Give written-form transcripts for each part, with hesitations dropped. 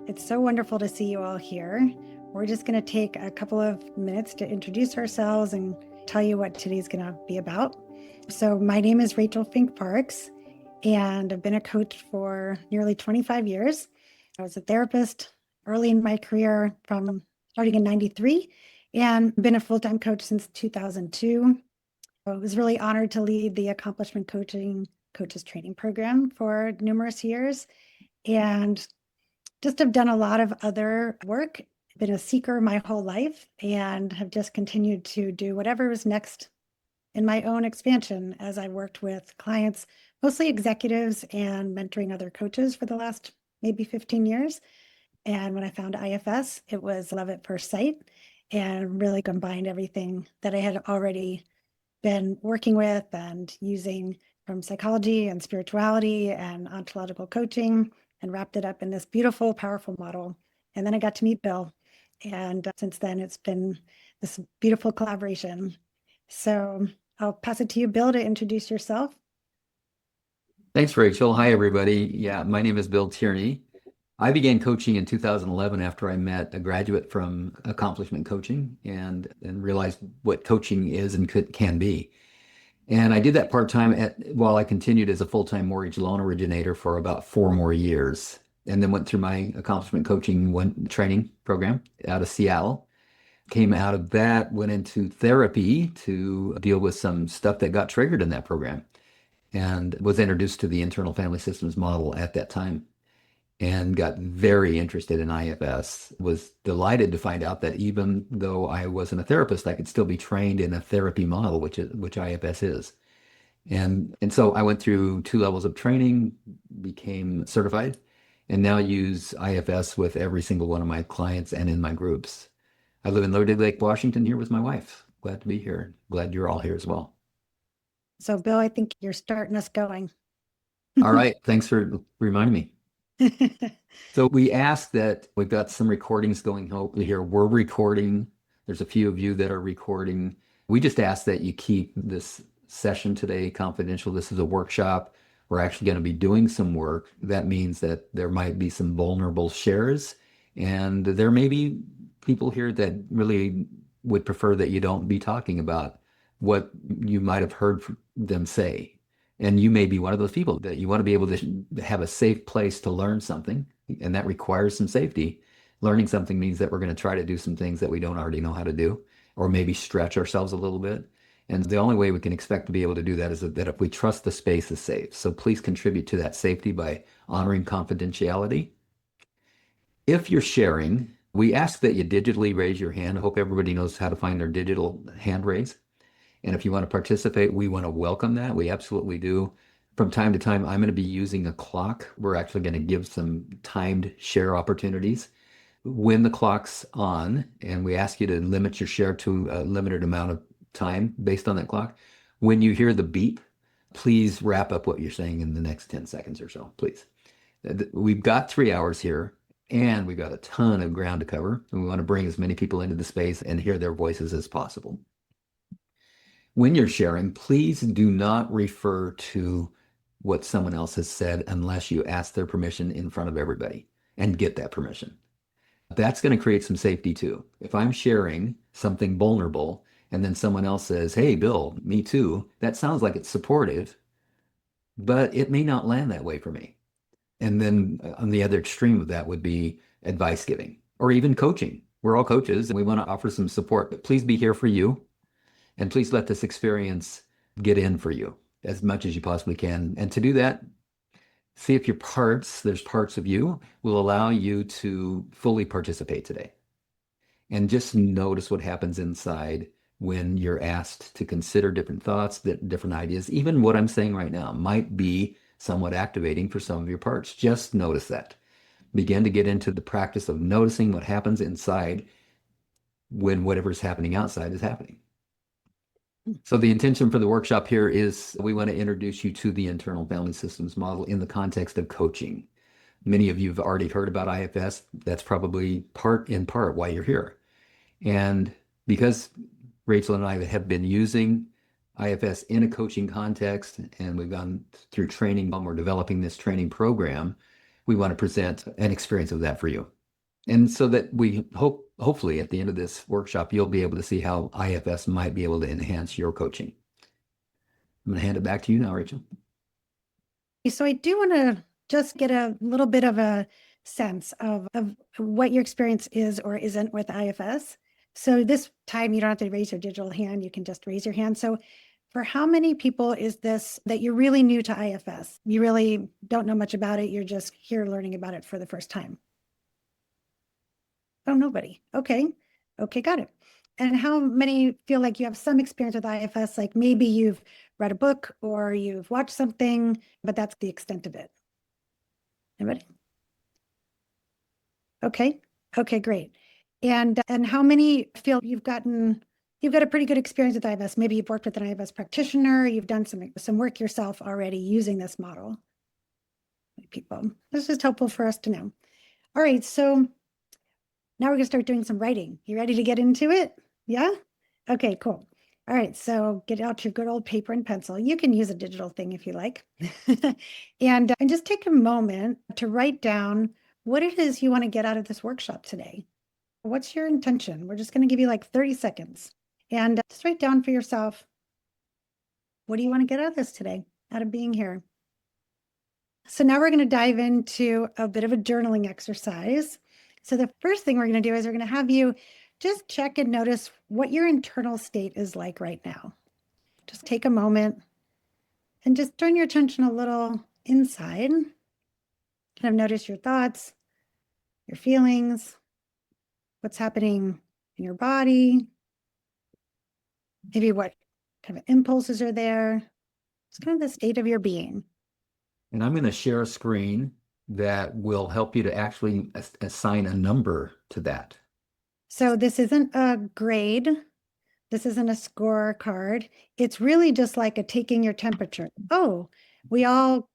It's so wonderful to see you all here. We're just going to take a couple of minutes to introduce ourselves and tell you what today's going to be about. So, my name is Rachel Fink Parks, and I've been a coach for nearly 25 years. I was a therapist early in my career from starting in 93 and been a full-time coach since 2002. I was really honored to lead the Accomplishment Coaching Coaches Training Program for numerous years and just have done a lot of other work. Been a seeker my whole life and have just continued to do whatever is next in my own expansion as I worked with clients, mostly executives, and mentoring other coaches for the last maybe 15 years. And when I found IFS, it was love at first sight and really combined everything that I had already been working with and using from psychology and spirituality and ontological coaching and wrapped it up in this beautiful, powerful model. And then I got to meet Bill. And since then, it's been this beautiful collaboration. So I'll pass it to you, Bill, to introduce yourself. Thanks, Rachel. Hi, everybody. Yeah, my name is Bill Tierney. I began coaching in 2011 after I met a graduate from Accomplishment Coaching and realized what coaching is and can be. And I did that part-time while I continued as a full-time mortgage loan originator for about 4 more years, and then went through my Accomplishment Coaching training program out of Seattle. Came out of that, went into therapy to deal with some stuff that got triggered in that program, and was introduced to the internal family systems model at that time and got very interested in IFS. Was delighted to find out that even though I wasn't a therapist, I could still be trained in a therapy model, which IFS is. And so I went through 2 levels of training, became certified, and now use IFS with every single one of my clients and in my groups. I live in Lower Lake, Washington, here with my wife. Glad to be here. Glad you're all here as well. So, Bill, I think you're starting us going. All right. Thanks for reminding me. So we ask that we've got some recordings going hopefully here. We're recording. There's a few of you that are recording. We just ask that you keep this session today confidential. This is a workshop. We're actually going to be doing some work. That means that there might be some vulnerable shares, and there may be people here that really would prefer that you don't be talking about what you might have heard them say. And you may be one of those people that you want to be able to have a safe place to learn something, and that requires some safety. Learning something means that we're going to try to do some things that we don't already know how to do, or maybe stretch ourselves a little bit. And the only way we can expect to be able to do that is that if we trust the space is safe. So please contribute to that safety by honoring confidentiality. If you're sharing, we ask that you digitally raise your hand. I hope everybody knows how to find their digital hand raise. And if you want to participate, we want to welcome that. We absolutely do. From time to time, I'm going to be using a clock. We're actually going to give some timed share opportunities. When the clock's on, and we ask you to limit your share to a limited amount of time based on that clock. When you hear the beep, please wrap up what you're saying in the next 10 seconds or so, please. We've got 3 hours here, and we've got a ton of ground to cover, and we want to bring as many people into the space and hear their voices as possible. When you're sharing, please do not refer to what someone else has said unless you ask their permission in front of everybody and get that permission. That's going to create some safety too. If I'm sharing something vulnerable and then someone else says, "Hey, Bill, me too," that sounds like it's supportive, but it may not land that way for me. And then on the other extreme of that would be advice giving or even coaching. We're all coaches and we want to offer some support, but please be here for you. And please let this experience get in for you as much as you possibly can. And to do that, see if there's parts of you, will allow you to fully participate today. And just notice what happens inside when you're asked to consider different thoughts, different ideas. Even what I'm saying right now might be somewhat activating for some of your parts. Just notice that. Begin to get into the practice of noticing what happens inside when whatever's happening outside is happening. So the intention for the workshop here is we want to introduce you to the internal family systems model in the context of coaching. Many of you have already heard about IFS. That's probably part why you're here. And because Rachel and I have been using IFS in a coaching context, and we've gone through training, we're developing this training program, we want to present an experience of that for you. And so that we hopefully at the end of this workshop, you'll be able to see how IFS might be able to enhance your coaching. I'm going to hand it back to you now, Rachel. So I do want to just get a little bit of a sense of what your experience is or isn't with IFS. So this time you don't have to raise your digital hand, you can just raise your hand. So for how many people is this that you're really new to IFS? You really don't know much about it, you're just here learning about it for the first time? Oh, nobody. Okay. Okay, got it. And how many feel like you have some experience with IFS? Like maybe you've read a book or you've watched something, but that's the extent of it. Anybody? Okay. Okay, great. And how many feel you've got a pretty good experience with IFS? Maybe you've worked with an IFS practitioner, you've done some work yourself already using this model. People. This is just helpful for us to know. All right, so now we're gonna start doing some writing. You ready to get into it? Yeah? Okay, cool. All right, so get out your good old paper and pencil. You can use a digital thing if you like. and just take a moment to write down what it is you want to get out of this workshop today. What's your intention? We're just going to give you like 30 seconds. And just write down for yourself, what do you want to get out of this today, out of being here? So now we're going to dive into a bit of a journaling exercise. So the first thing we're going to do is we're going to have you just check and notice what your internal state is like right now. Just take a moment and just turn your attention a little inside. Kind of notice your thoughts, your feelings, what's happening in your body, maybe what kind of impulses are there. It's kind of the state of your being. And I'm going to share a screen that will help you to actually assign a number to that. So this isn't a grade. This isn't a scorecard. It's really just like a taking your temperature. Oh, we all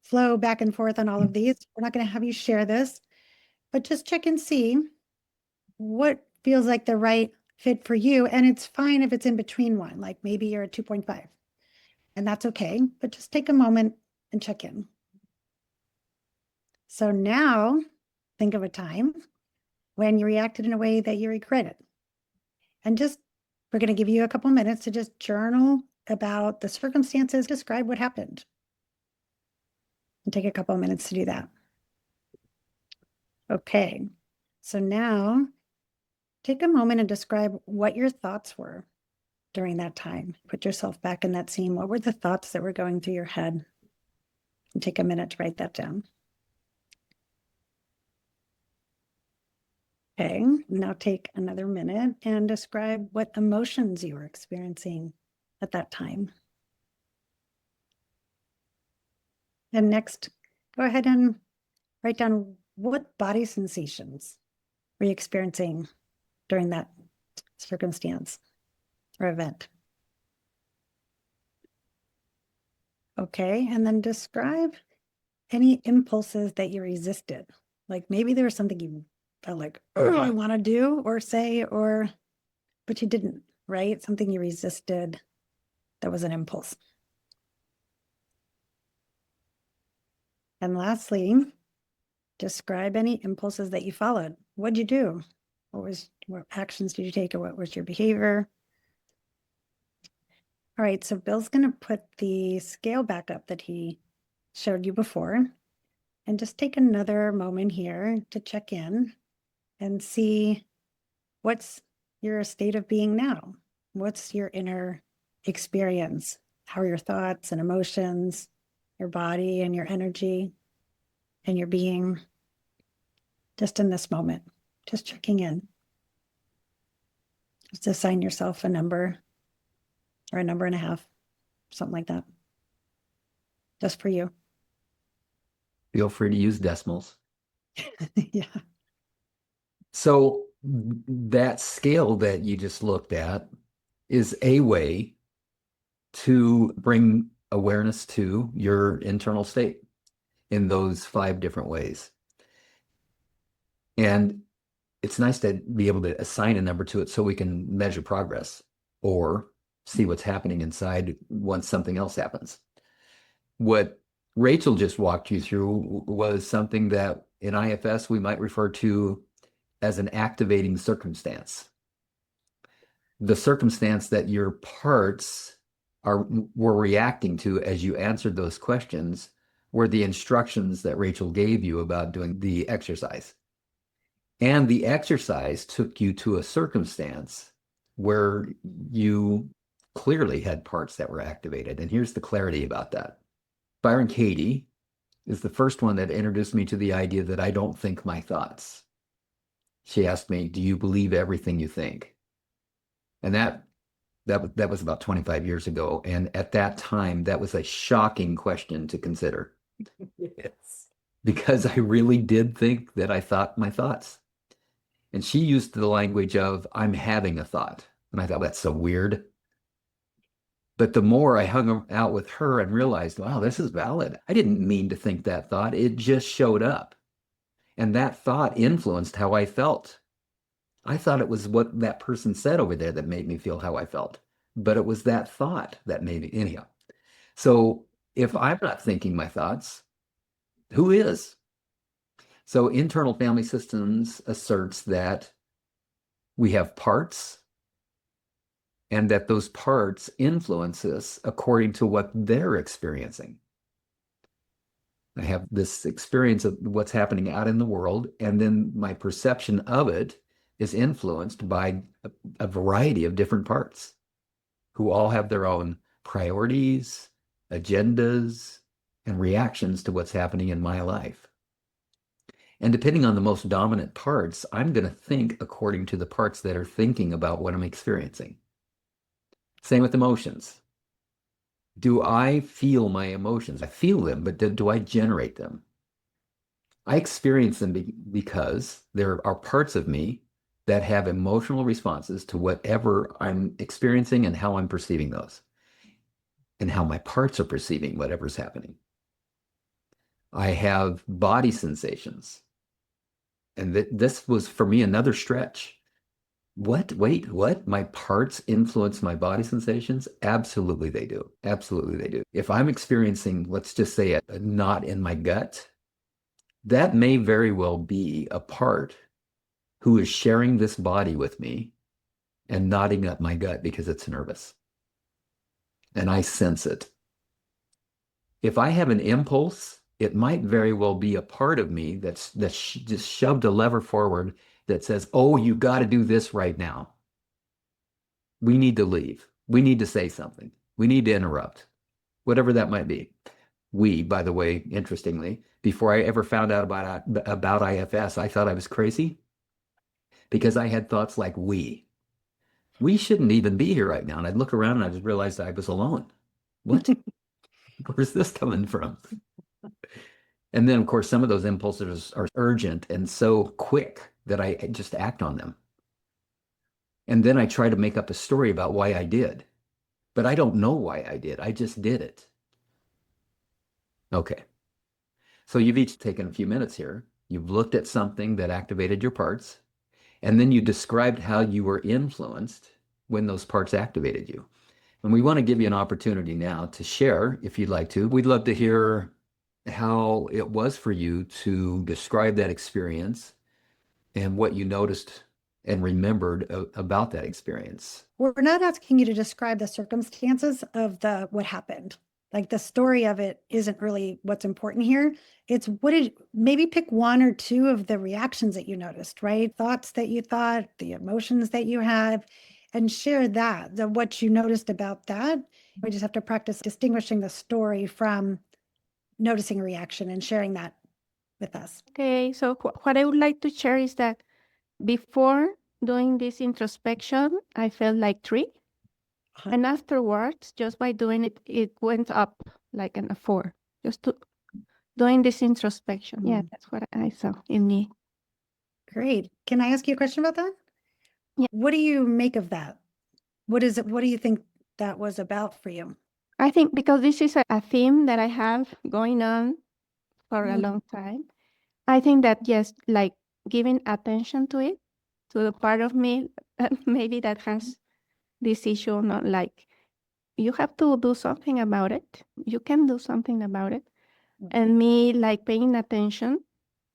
flow back and forth on all of these. We're not going to have you share this, but just check and see what feels like the right fit for you. And it's fine if it's in between one, like maybe you're a 2.5, and that's okay, but just take a moment and check in. So now think of a time when you reacted in a way that you regret it. And just, we're going to give you a couple minutes to just journal about the circumstances, describe what happened. And take a couple of minutes to do that. Okay, so now take a moment and describe what your thoughts were during that time. Put yourself back in that scene. What were the thoughts that were going through your head? And take a minute to write that down. Okay, now take another minute and describe what emotions you were experiencing at that time. And next, go ahead and write down what body sensations were you experiencing during that circumstance or event. Okay, and then describe any impulses that you resisted. Like maybe there was something you felt like, oh, I want to do or say, but you didn't, right? Something you resisted that was an impulse. And lastly, describe any impulses that you followed. What'd you do? What actions did you take, or what was your behavior? All right, so Bill's going to put the scale back up that he showed you before, and just take another moment here to check in and see what's your state of being now. What's your inner experience? How are your thoughts and emotions, your body and your energy and your being just in this moment, just checking in. Just assign yourself a number or a number and a half, something like that, just for you. Feel free to use decimals. Yeah. So that scale that you just looked at is a way to bring awareness to your internal state in those 5 different ways. And it's nice to be able to assign a number to it so we can measure progress or see what's happening inside once something else happens. What Rachel just walked you through was something that in IFS we might refer to as an activating circumstance. The circumstance that your parts were reacting to as you answered those questions were the instructions that Rachel gave you about doing the exercise. And the exercise took you to a circumstance where you clearly had parts that were activated. And here's the clarity about that. Byron Katie is the first one that introduced me to the idea that I don't think my thoughts. She asked me, do you believe everything you think? And that was about 25 years ago. And at that time, that was a shocking question to consider. Yes. Because I really did think that I thought my thoughts. And she used the language of, I'm having a thought. And I thought, that's so weird. But the more I hung out with her and realized, wow, this is valid. I didn't mean to think that thought. It just showed up. And that thought influenced how I felt. I thought it was what that person said over there that made me feel how I felt. But it was that thought that made me, anyhow. So if I'm not thinking my thoughts, who is? So internal family systems asserts that we have parts and that those parts influence us according to what they're experiencing. I have this experience of what's happening out in the world, and then my perception of it is influenced by a variety of different parts who all have their own priorities, agendas, and reactions to what's happening in my life. And depending on the most dominant parts, I'm going to think according to the parts that are thinking about what I'm experiencing. Same with emotions. Do I feel my emotions? I feel them, but do I generate them? I experience them because there are parts of me that have emotional responses to whatever I'm experiencing and how I'm perceiving those, and how my parts are perceiving whatever's happening. I have body sensations. And this was, for me, another stretch. What? Wait, what? My parts influence my body sensations? Absolutely they do. Absolutely they do. If I'm experiencing, let's just say, a knot in my gut, that may very well be a part who is sharing this body with me and knotting up my gut because it's nervous. And I sense it. If I have an impulse, it might very well be a part of me that's just shoved a lever forward that says, oh, you got to do this right now. We need to leave. We need to say something. We need to interrupt, whatever that might be. We, by the way, interestingly, before I ever found out about IFS, I thought I was crazy because I had thoughts like we shouldn't even be here right now. And I'd look around and I just realized I was alone. What? Where's this coming from? And then, of course, some of those impulses are urgent and so quick that I just act on them. And then I try to make up a story about why I did. But I don't know why I did. I just did it. Okay. So you've each taken a few minutes here. You've looked at something that activated your parts, and then you described how you were influenced when those parts activated you. And we want to give you an opportunity now to share, if you'd like to. We'd love to hear how it was for you to describe that experience and what you noticed and remembered about that experience. We're not asking you to describe the circumstances of what happened. Like, the story of it isn't really what's important here. It's maybe pick one or two of the reactions that you noticed, right? Thoughts that you thought, the emotions that you had, and share what you noticed about that. We just have to practice distinguishing the story from noticing a reaction and sharing that with us. Okay, so what I would like to share is that before doing this introspection, I felt like 3. Uh-huh. And afterwards, just by doing it, it went up like a 4. Doing this introspection. Yeah, that's what I saw in me. Great. Can I ask you a question about that? Yeah. What do you make of that? What is it? What do you think that was about for you? I think because this is a theme that I have going on for a Mm. long time, I think that, yes, like giving attention to it, to the part of me maybe that has this issue, not like you have to do something about it. You can do something about it. and me like paying attention.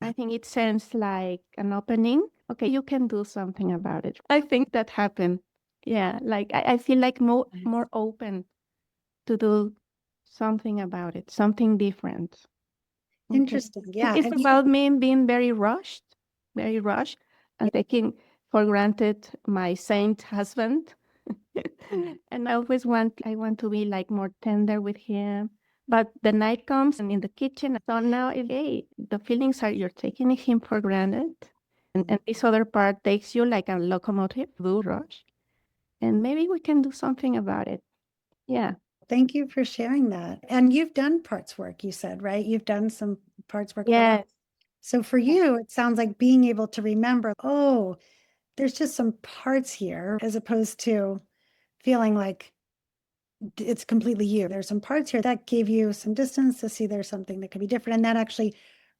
I think it sends like an opening. Okay, you can do something about it. I think that happened. Yeah, like I feel like more open to do something about it, something different. Okay. Interesting. Yeah. It's about me being very rushed, and taking for granted my saint husband. And I want to be like more tender with him. But the night comes and in the kitchen, so now, hey, the feelings are you're taking him for granted. And this other part takes you like a locomotive, do rush. And maybe we can do something about it. Yeah. Thank you for sharing that. And you've done parts work, you said, right? You've done some parts work. Yes. So for you, it sounds like being able to remember, oh, there's just some parts here, as opposed to feeling like it's completely you. There's some parts here that gave you some distance to see there's something that could be different. And that actually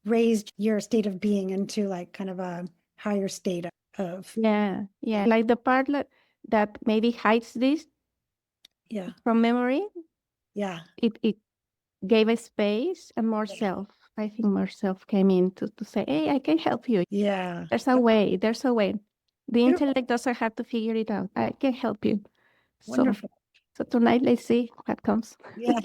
raised your state of being into like kind of a higher state of. Yeah. Yeah. Like the part that maybe hides this Yeah. from memory, Yeah. it gave a space and more Yeah. self. I think more self came in to say, hey, I can help you. Yeah. There's a way. There's a way. The Beautiful. intellect doesn't have to figure it out. I can help you. Wonderful. So tonight, let's see what comes. Yeah.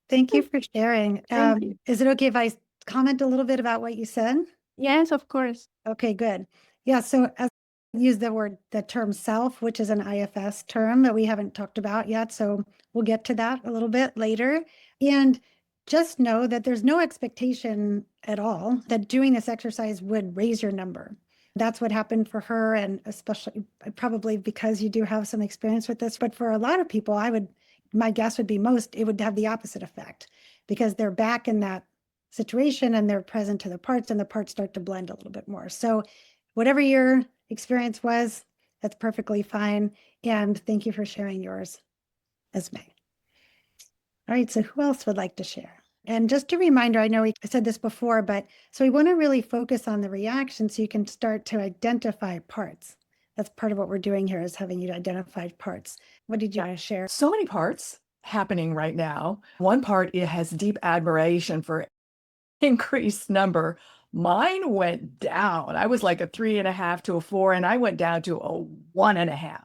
Thank you for sharing. Thank you. Is it okay if I comment a little bit about what you said? Yes, of course. Okay, good. Yeah, so as I use the term self, which is an IFS term that we haven't talked about yet. So we'll get to that a little bit later. And just know that there's no expectation at all that doing this exercise would raise your number. That's what happened for her, and especially probably because you do have some experience with this. But for a lot of people, my guess would be it would have the opposite effect because they're back in that situation and they're present to the parts, and the parts start to blend a little bit more. So whatever your experience was, that's perfectly fine. And thank you for sharing yours, Esme. All right, so who else would like to share? And just a reminder, I know I said this before, but so we want to really focus on the reaction so you can start to identify parts. That's part of what we're doing here, is having you identify parts. What did you want to share? So many parts happening right now. One part, it has deep admiration for increased number. Mine went down. I was like a 3.5 to a 4, and I went down to a 1.5,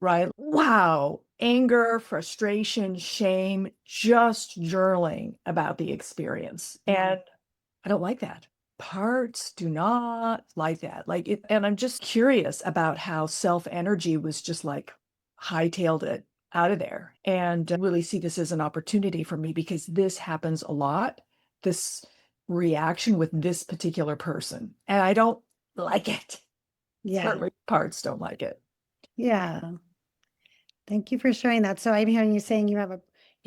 right? Wow. Anger, frustration, shame, just journaling about the experience. And I don't like that. Parts do not like that. Like it, and I'm just curious about how self energy was just like hightailed it out of there. And I really see this as an opportunity for me because this happens a lot. This reaction with this particular person, and I don't like it. Yeah. Certainly parts don't like it. Yeah. Thank you for sharing that. So I'm hearing you saying you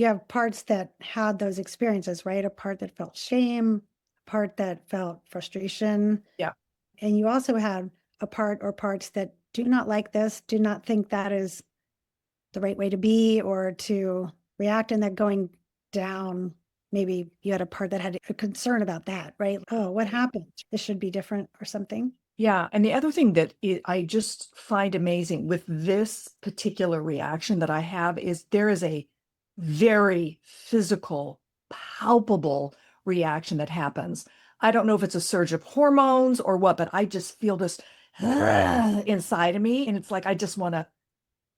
have parts that had those experiences, right? A part that felt shame, a part that felt frustration. Yeah. And you also had a part or parts that do not like this, do not think that is the right way to be or to react, and that going down, maybe you had a part that had a concern about that, right? Oh, what happened? This should be different or something. Yeah. And the other thing that I just find amazing with this particular reaction that I have is there is a very physical, palpable reaction that happens. I don't know if it's a surge of hormones or what, but I just feel this inside of me. And it's like, I just want to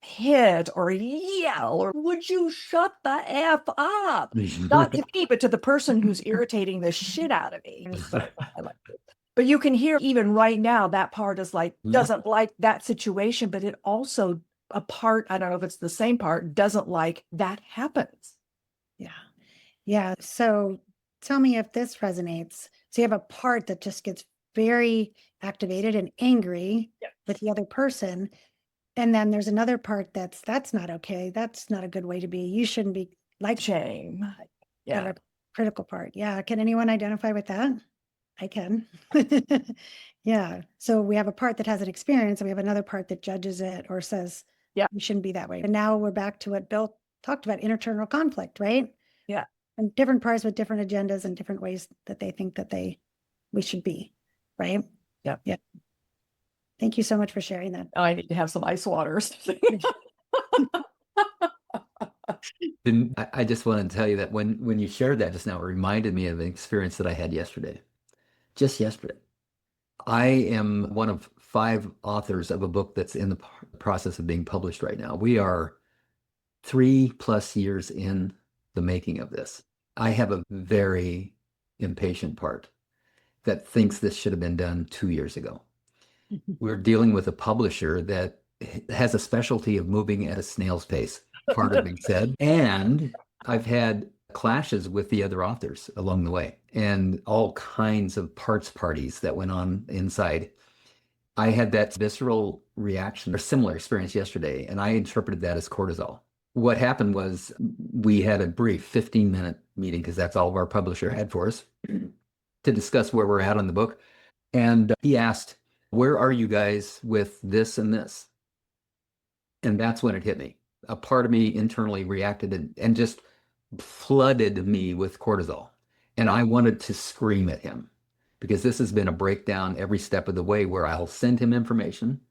hit or yell or would you shut the F up? Not to me, but to the person who's irritating the shit out of me. But you can hear even right now, that part is like, doesn't like that situation, but it also a part, I don't know if it's the same part, doesn't like that happens. Yeah. Yeah. So tell me if this resonates. So you have a part that just gets very activated and angry with the other person. And then there's another part that's not okay. That's not a good way to be. You shouldn't be like Shame. Yeah. a critical part. Yeah. Can anyone identify with that? I can. Yeah. So we have a part that has an experience and we have another part that judges it or says, you shouldn't be that way. And now we're back to what Bill talked about, internal conflict, right? Yeah. And different parts with different agendas and different ways that they think that we should be, right? Yeah. Yeah. Thank you so much for sharing that. I need to have some ice waters. And I just want to tell you that when you shared that just now, it reminded me of an experience that I had yesterday, just yesterday. I am one of 5 authors of a book that's in the process of being published right now. We are 3+ years in the making of this. I have a very impatient part that thinks this should have been done 2 years ago. We're dealing with a publisher that has a specialty of moving at a snail's pace, part of being said. And I've had clashes with the other authors along the way and all kinds of parts parties that went on inside. I had that visceral reaction or similar experience yesterday, and I interpreted that as cortisol. What happened was we had a brief 15-minute meeting, because that's all our publisher had for us, to discuss where we're at on the book. And he asked, where are you guys with this and this? And that's when it hit me. A part of me internally reacted and just flooded me with cortisol. And I wanted to scream at him, because this has been a breakdown every step of the way, where I'll send him information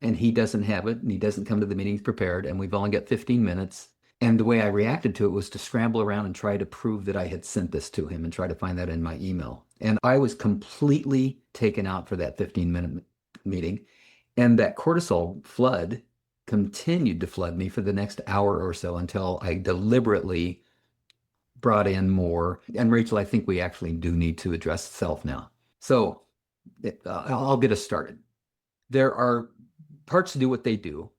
and he doesn't have it and he doesn't come to the meetings prepared, and we've only got 15 minutes. And the way I reacted to it was to scramble around and try to prove that I had sent this to him and try to find that in my email. And I was completely taken out for that 15-minute meeting. And that cortisol flood continued to flood me for the next hour or so, until I deliberately brought in more. And Rachel, I think we actually do need to address self now. So I'll get us started. There are parts do what they do,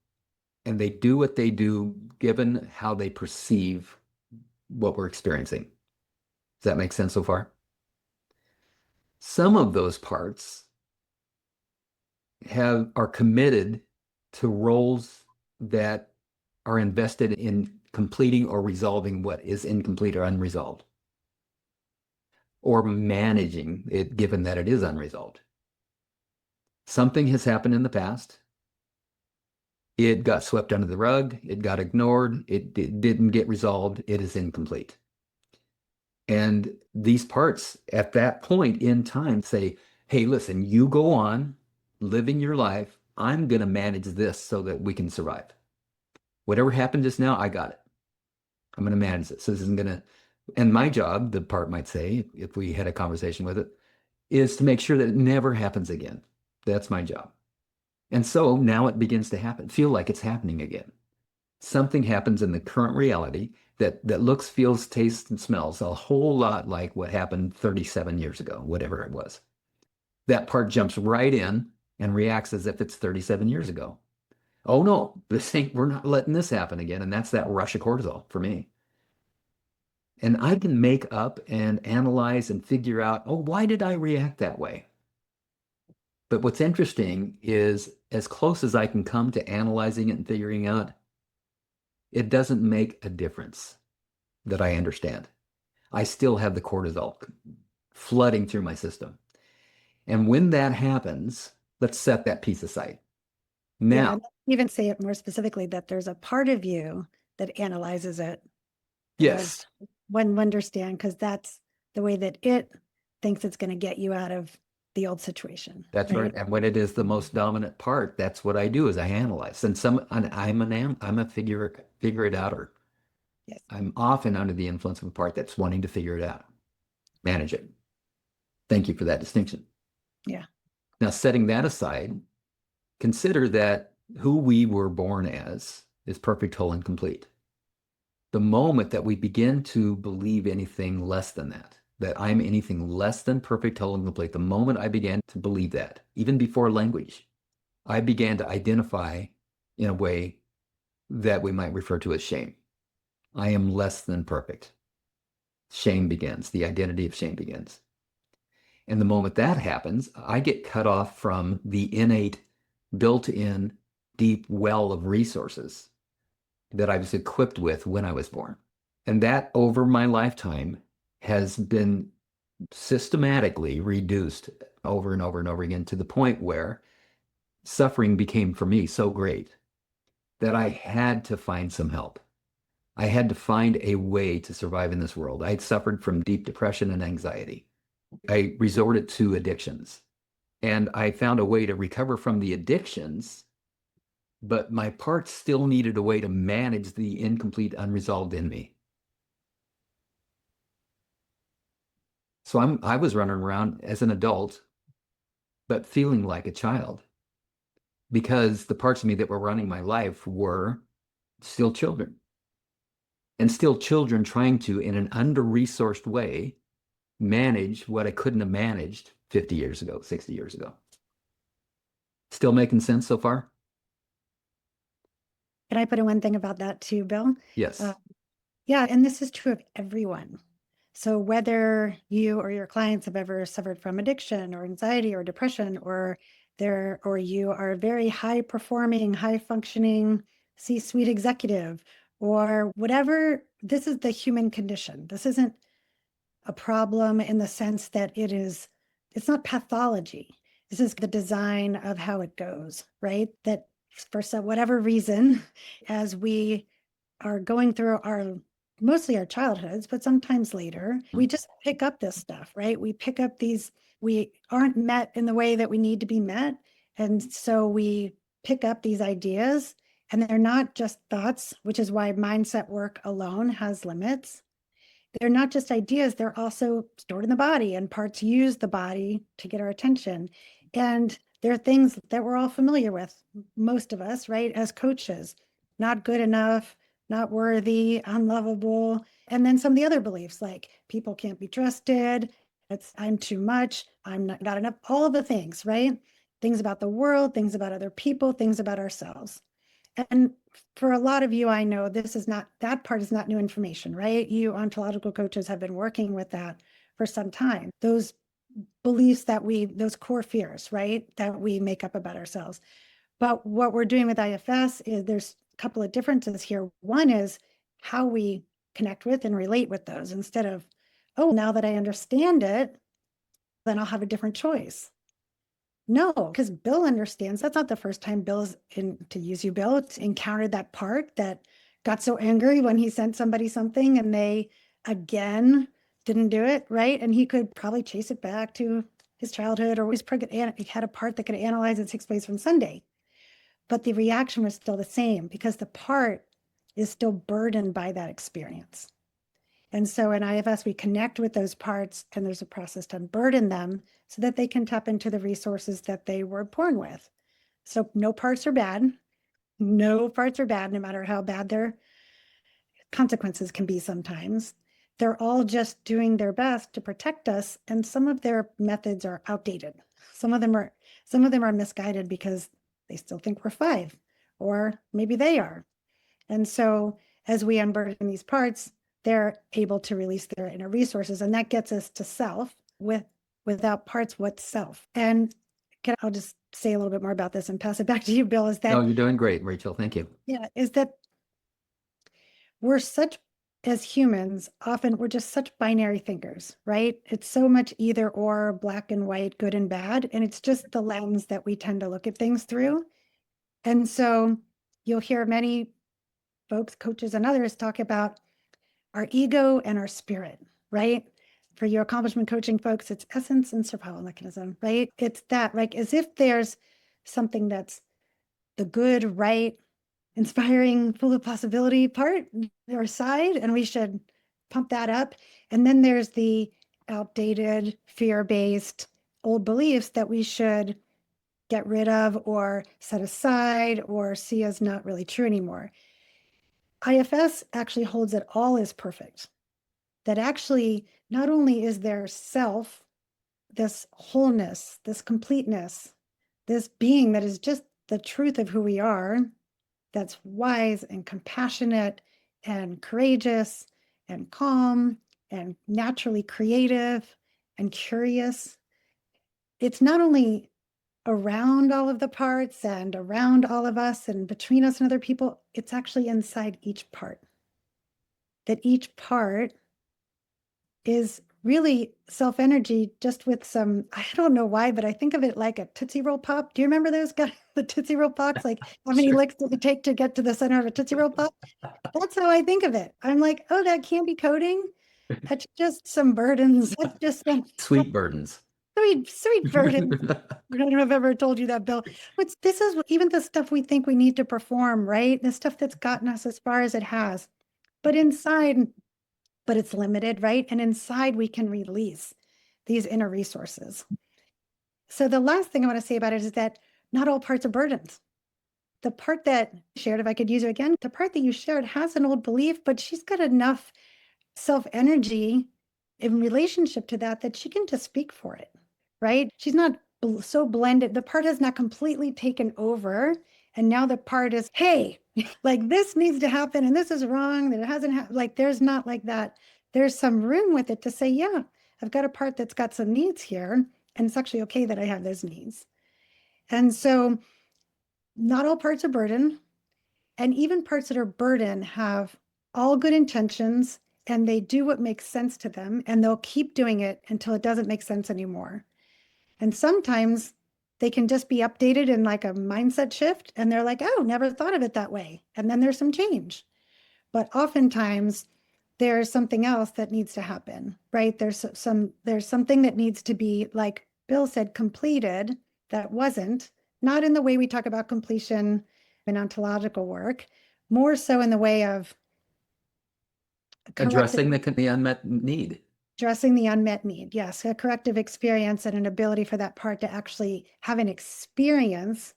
and they do what they do given how they perceive what we're experiencing. Does that make sense so far? Some of those parts are committed to roles that are invested in completing or resolving what is incomplete or unresolved, or managing it given that it is unresolved. Something has happened in the past. It got swept under the rug. It got ignored. It didn't get resolved. It is incomplete. And these parts at that point in time say, hey, listen, you go on living your life. I'm going to manage this so that we can survive. Whatever happened just now, I got it. I'm going to manage it. So this isn't going to, and my job, the part might say, if we had a conversation with it, is to make sure that it never happens again. That's my job. And so now it begins to happen, feel like it's happening again. Something happens in the current reality that looks, feels, tastes, and smells a whole lot like what happened 37 years ago, whatever it was. That part jumps right in and reacts as if it's 37 years ago. Oh no, we're not letting this happen again. And that's that rush of cortisol for me. And I can make up and analyze and figure out, oh, why did I react that way? But what's interesting is, as close as I can come to analyzing it and figuring out, it doesn't make a difference that I understand. I still have the cortisol flooding through my system. And when that happens, let's set that piece aside. Now, even say it more specifically, that there's a part of you that analyzes it. Yes. One understand, because that's the way that it thinks it's going to get you out of the old situation. That's right. And when it is the most dominant part, that's what I do, is I analyze. And I'm a figure it outer. Yes. I'm often under the influence of a part that's wanting to figure it out, manage it. Thank you for that distinction. Yeah. Now, setting that aside, consider that who we were born as is perfect, whole, and complete. The moment that we begin to believe anything less than that I'm anything less than perfect, whole, and complete, the moment I began to believe that, even before language, I began to identify in a way that we might refer to as shame. I am less than perfect. Shame begins. The identity of shame begins. And the moment that happens, I get cut off from the innate, built-in, deep well of resources that I was equipped with when I was born. And that, over my lifetime, has been systematically reduced over and over and over again, to the point where suffering became for me so great that I had to find some help. I had to find a way to survive in this world. I had suffered from deep depression and anxiety. I resorted to addictions, and I found a way to recover from the addictions but my parts still needed a way to manage the incomplete, unresolved in me. So I was running around as an adult, but feeling like a child because the parts of me that were running my life were still children, and still children trying to, in an under-resourced way, manage what I couldn't have managed 50 years ago, 60 years ago. Still making sense so far? Can I put in one thing about that too, Bill? Yes. Yeah, and this is true of everyone. So whether you or your clients have ever suffered from addiction or anxiety or depression, or you are a very high performing, high functioning C-suite executive, or whatever, this is the human condition. This isn't a problem in the sense that it's not pathology. This is the design of how it goes, right? That for whatever reason, as we are going through mostly our childhoods, but sometimes later, we just pick up this stuff, right? We pick up we aren't met in the way that we need to be met. And so we pick up these ideas, and they're not just thoughts, which is why mindset work alone has limits. They're not just ideas, they're also stored in the body, and parts use the body to get our attention. And there are things that we're all familiar with, most of us, right? As coaches, not good enough, not worthy, unlovable. And then some of the other beliefs like people can't be trusted, I'm too much, I'm not enough, all of the things, right? Things about the world, things about other people, things about ourselves. And for a lot of you, I know that part is not new information, right? You ontological coaches have been working with that for some time. Those beliefs those core fears, right? That we make up about ourselves. But what we're doing with IFS is there's a couple of differences here. One is how we connect with and relate with those instead of, oh, now that I understand it, then I'll have a different choice. No, because Bill understands that's not the first time Bill's to use you, Bill, encountered that part that got so angry when he sent somebody something and they again didn't do it, right? And he could probably chase it back to his childhood, or he had a part that could analyze it 6 days from Sunday. But the reaction was still the same because the part is still burdened by that experience. And so in IFS, we connect with those parts, and there's a process to unburden them so that they can tap into the resources that they were born with. So no parts are bad. No parts are bad, no matter how bad their consequences can be sometimes. They're all just doing their best to protect us, and some of their methods are outdated. Some of them are misguided because they still think we're 5, or maybe they are. And so as we unburden these parts, they're able to release their inner resources, and that gets us to self. Without parts, what's self? And I'll just say a little bit more about this and pass it back to you, Bill. Is that No, you're doing great, Rachel. Thank you. Yeah, is that as humans, often we're just such binary thinkers, right? It's so much either or, black and white, good and bad, and it's just the lens that we tend to look at things through. And so you'll hear many folks, coaches, and others talk about our ego and our spirit, right? For your accomplishment coaching folks, it's essence and survival mechanism, right? It's that, like, as if there's something that's the good, right, inspiring, full of possibility part or side, and we should pump that up. And then there's the outdated, fear-based old beliefs that we should get rid of or set aside or see as not really true anymore. IFS actually holds it all as perfect. That actually, not only is there self, this wholeness, this completeness, this being that is just the truth of who we are, that's wise and compassionate and courageous and calm and naturally creative and curious. It's not only around all of the parts and around all of us and between us and other people, it's actually inside each part. That each part is really self-energy, just with some, I don't know why, but I think of it like a Tootsie Roll Pop. Do you remember those guys, the Tootsie Roll Pops? Like how many Sure. licks does it take to get to the center of a Tootsie Roll Pop? That's how I think of it. I'm like, oh, that candy coating, that's just some burdens. That's just some Sweet burdens. Sweet burden. I don't know if I've ever told you that, Bill. This is even the stuff we think we need to perform, right? The stuff that's gotten us as far as it has. But it's limited, right? And inside we can release these inner resources. So the last thing I want to say about it is that not all parts are burdens. The part that shared, if I could use her again, the part that you shared has an old belief, but she's got enough self-energy in relationship to that she can just speak for it, right? She's not so blended. The part has not completely taken over. And now the part is, hey, like this needs to happen and this is wrong, that it hasn't happened. Like there's not like that. There's some room with it to say, yeah, I've got a part that's got some needs here. And it's actually okay that I have those needs. And so not all parts are burden. And even parts that are burden have all good intentions and they do what makes sense to them and they'll keep doing it until it doesn't make sense anymore. And sometimes they can just be updated in like a mindset shift and they're like, oh, never thought of it that way. And then there's some change. But oftentimes there's something else that needs to happen, right? There's something that needs to be, like Bill said, completed that wasn't, not in the way we talk about completion in ontological work, more so in the way of Addressing the unmet need. Addressing the unmet need. Yes, a corrective experience and an ability for that part to actually have an experience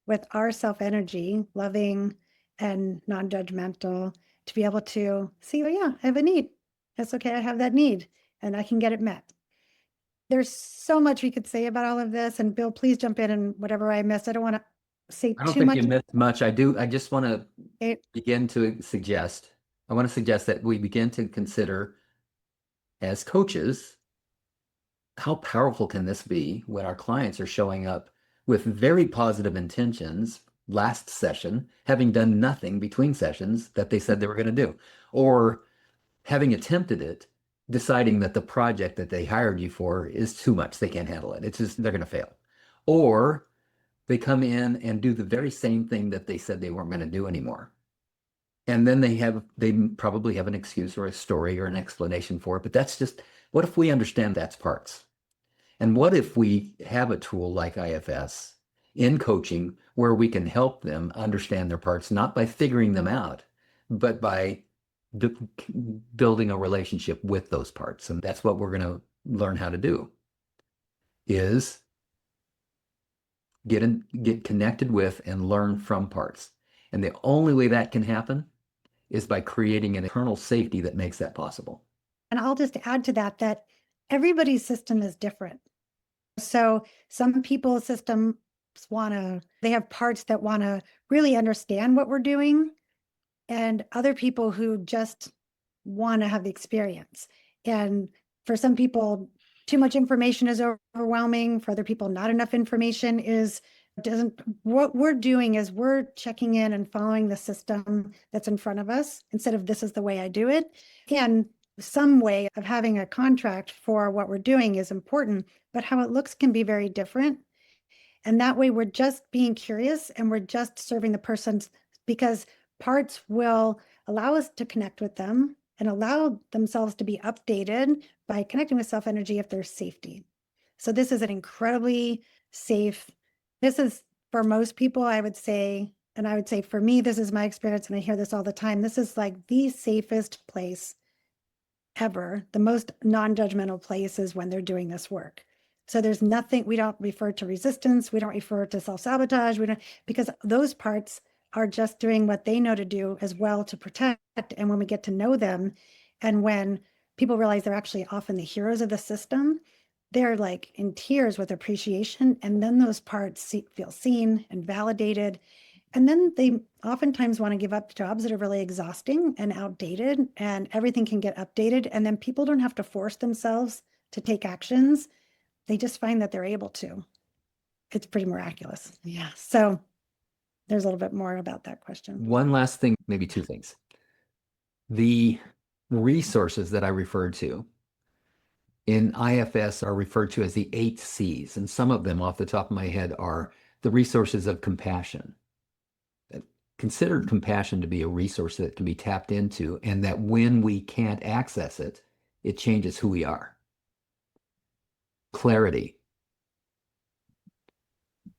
with our self-energy, loving and non-judgmental, to be able to see, oh yeah, I have a need. That's okay, I have that need and I can get it met. There's so much we could say about all of this. And Bill, please jump in and whatever I missed. I don't want to say I don't too think much. you missed much. I just want to Okay. begin to suggest, I want to suggest that we begin to consider as coaches, how powerful can this be when our clients are showing up with very positive intentions last session, having done nothing between sessions that they said they were going to do, or having attempted it, deciding that the project that they hired you for is too much, they can't handle it. It's just, they're going to fail. Or they come in and do the very same thing that they said they weren't going to do anymore. And then they probably have an excuse or a story or an explanation for it. But that's just, what if we understand that's parts? And what if we have a tool like IFS in coaching where we can help them understand their parts, not by figuring them out, but by building a relationship with those parts. And that's what we're going to learn how to do, is get connected with and learn from parts. And the only way that can happen is by creating an internal safety that makes that possible. And I'll just add to that everybody's system is different. So some people's systems they have parts that want to really understand what we're doing, and other people who just want to have the experience. And for some people, too much information is overwhelming. For other people, not enough information what we're doing is we're checking in and following the system that's in front of us instead of this is the way I do it. And some way of having a contract for what we're doing is important, but how it looks can be very different. And that way we're just being curious and we're just serving the person's, because parts will allow us to connect with them and allow themselves to be updated by connecting with self-energy if there's safety. So this is an incredibly safe, this is for most people, I would say, and I would say for me, this is my experience and I hear this all the time. This is like the safest place ever. The most non-judgmental place is when they're doing this work. So there's nothing, we don't refer to resistance. We don't refer to self-sabotage. Because those parts are just doing what they know to do as well to protect. And when we get to know them, and when people realize they're actually often the heroes of the system, they're like in tears with appreciation. And then those parts feel seen and validated. And then they oftentimes want to give up jobs that are really exhausting and outdated, and everything can get updated. And then people don't have to force themselves to take actions. They just find that they're able to. It's pretty miraculous. Yeah. So there's a little bit more about that question. One last thing, maybe two things. The resources that I referred to in IFS are referred to as the 8 C's. And some of them off the top of my head are the resources of compassion. Consider compassion to be a resource that can be tapped into, and that when we can't access it, it changes who we are. clarity,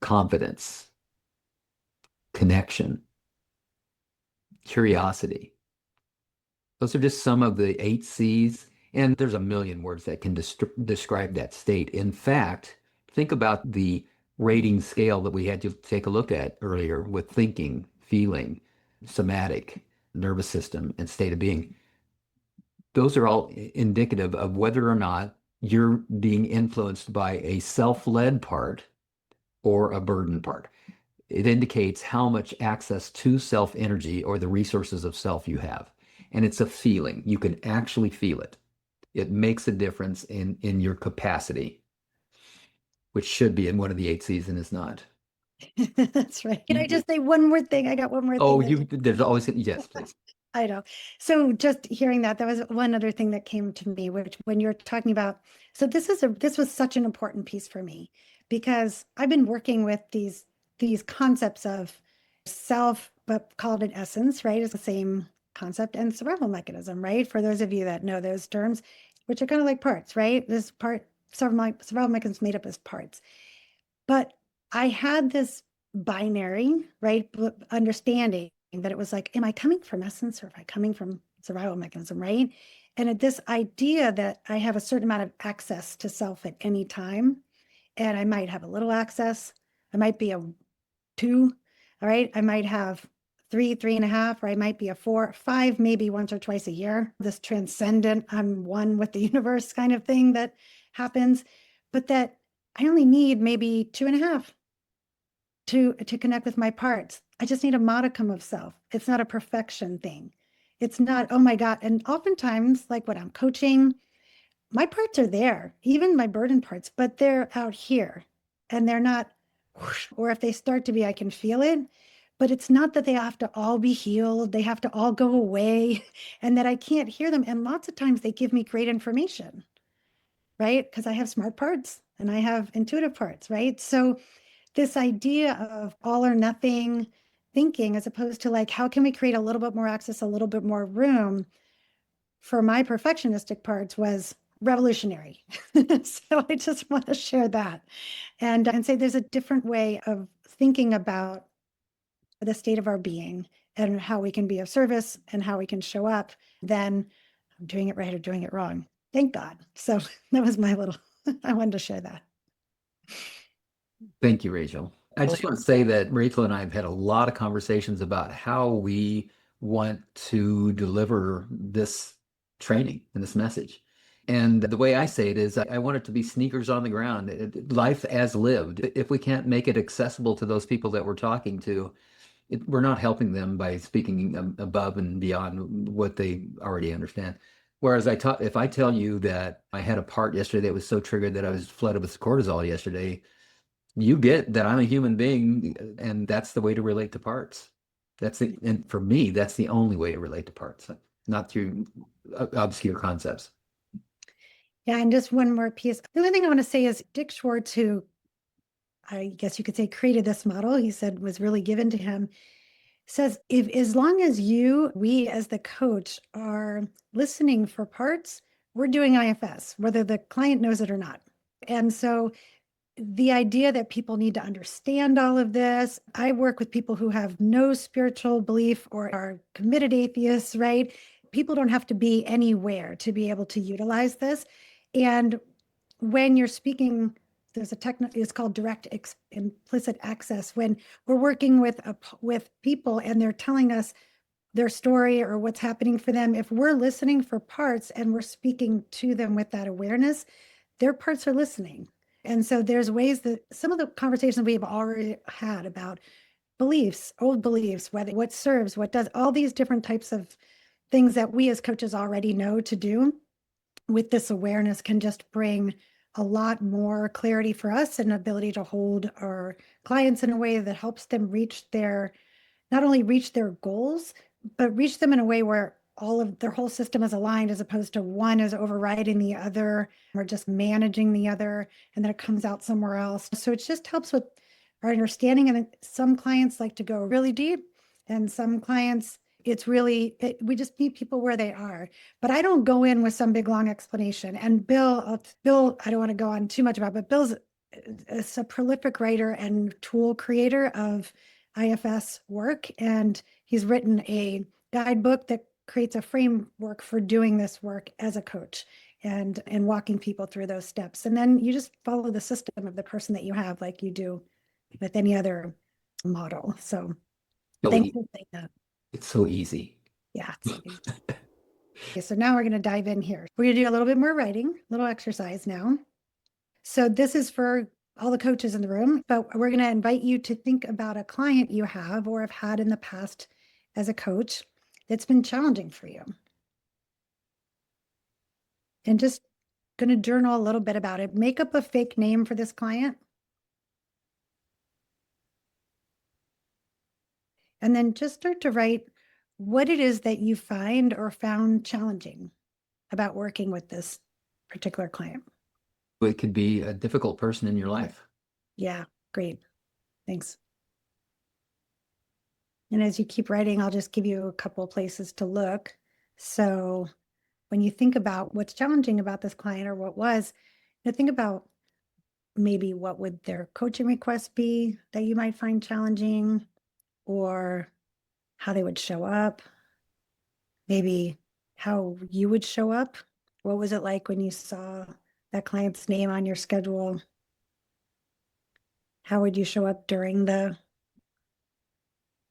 confidence, connection, curiosity. Those are just some of the 8 C's. And there's a million words that can describe that state. In fact, think about the rating scale that we had to take a look at earlier with thinking, feeling, somatic, nervous system, and state of being. Those are all indicative of whether or not you're being influenced by a self-led part or a burden part. It indicates how much access to self energy or the resources of self you have. And it's a feeling. You can actually feel it. It makes a difference in your capacity, which should be in one of the 8 C's and is not. That's right. Can I just say one more thing? I got one more Oh, thing. there's always, yes, please. I know. So just hearing that, was one other thing that came to me, which when you're talking about, so this was such an important piece for me because I've been working with these concepts of self, but called an essence, right? It's the same concept, and survival mechanism, right? For those of you that know those terms, which are kind of like parts, right? This part, survival mechanism made up as parts. But I had this binary, right, understanding that it was like, am I coming from essence or am I coming from survival mechanism, right? And this idea that I have a certain amount of access to self at any time, and I might have a little access, I might be a 2, all right, I might have 3, 3.5, or I might be a 4, 5, maybe once or twice a year. This transcendent, I'm one with the universe kind of thing that happens, but that I only need maybe 2.5 to connect with my parts. I just need a modicum of self. It's not a perfection thing. It's not, oh my God. And oftentimes, like when I'm coaching, my parts are there, even my burden parts, but they're out here and they're not, whoosh, or if they start to be, I can feel it. But it's not that they have to all be healed. They have to all go away and that I can't hear them. And lots of times they give me great information, right? Because I have smart parts and I have intuitive parts, right? So this idea of all or nothing thinking, as opposed to like, how can we create a little bit more access, a little bit more room for my perfectionistic parts was revolutionary. So I just want to share that and say there's a different way of thinking about the state of our being and how we can be of service and how we can show up than I'm doing it right or doing it wrong. Thank God. So that was my little, I wanted to share that. Thank you, Rachel. I just want to say that Rachel and I have had a lot of conversations about how we want to deliver this training and this message. And the way I say it is I want it to be sneakers on the ground, life as lived. If we can't make it accessible to those people that we're talking to, we're not helping them by speaking above and beyond what they already understand. Whereas if I tell you that I had a part yesterday that was so triggered that I was flooded with cortisol yesterday, you get that I'm a human being, and that's the way to relate to parts. And for me, that's the only way to relate to parts, not through obscure concepts. Yeah, and just one more piece. The only thing I want to say is Dick Schwartz, who I guess you could say created this model, he said was really given to him, says if as long as we as the coach are listening for parts, we're doing IFS, whether the client knows it or not. And so the idea that people need to understand all of this, I work with people who have no spiritual belief or are committed atheists, right? People don't have to be anywhere to be able to utilize this. And when you're speaking, there's a it's called direct implicit access. When we're working with people and they're telling us their story or what's happening for them, if we're listening for parts and we're speaking to them with that awareness, their parts are listening. And so there's ways that some of the conversations we have already had about beliefs, old beliefs, what serves, what does, all these different types of things that we as coaches already know to do with this awareness can just bring a lot more clarity for us and ability to hold our clients in a way that helps them not only reach their goals, but reach them in a way where all of their whole system is aligned as opposed to one is overriding the other or just managing the other, and then it comes out somewhere else. So it just helps with our understanding. And some clients like to go really deep, and some clients it's really, we just meet people where they are. But I don't go in with some big long explanation. And Bill, I don't want to go on too much about, but Bill's is a prolific writer and tool creator of IFS work. And he's written a guidebook that creates a framework for doing this work as a coach and walking people through those steps. And then you just follow the system of the person that you have, like you do with any other model. So thanks for saying that. It's so easy. Yeah. It's so easy. Okay, so now we're going to dive in here. We're going to do a little bit more writing, a little exercise now. So this is for all the coaches in the room, but we're going to invite you to think about a client you have or have had in the past as a coach that's been challenging for you. And just going to journal a little bit about it. Make up a fake name for this client. And then just start to write what it is that you find or found challenging about working with this particular client. It could be a difficult person in your life. Yeah, great. Thanks. And as you keep writing, I'll just give you a couple of places to look. So when you think about what's challenging about this client or what was, think about maybe what would their coaching request be that you might find challenging, or how they would show up, maybe how you would show up. What was it like when you saw that client's name on your schedule? How would you show up during the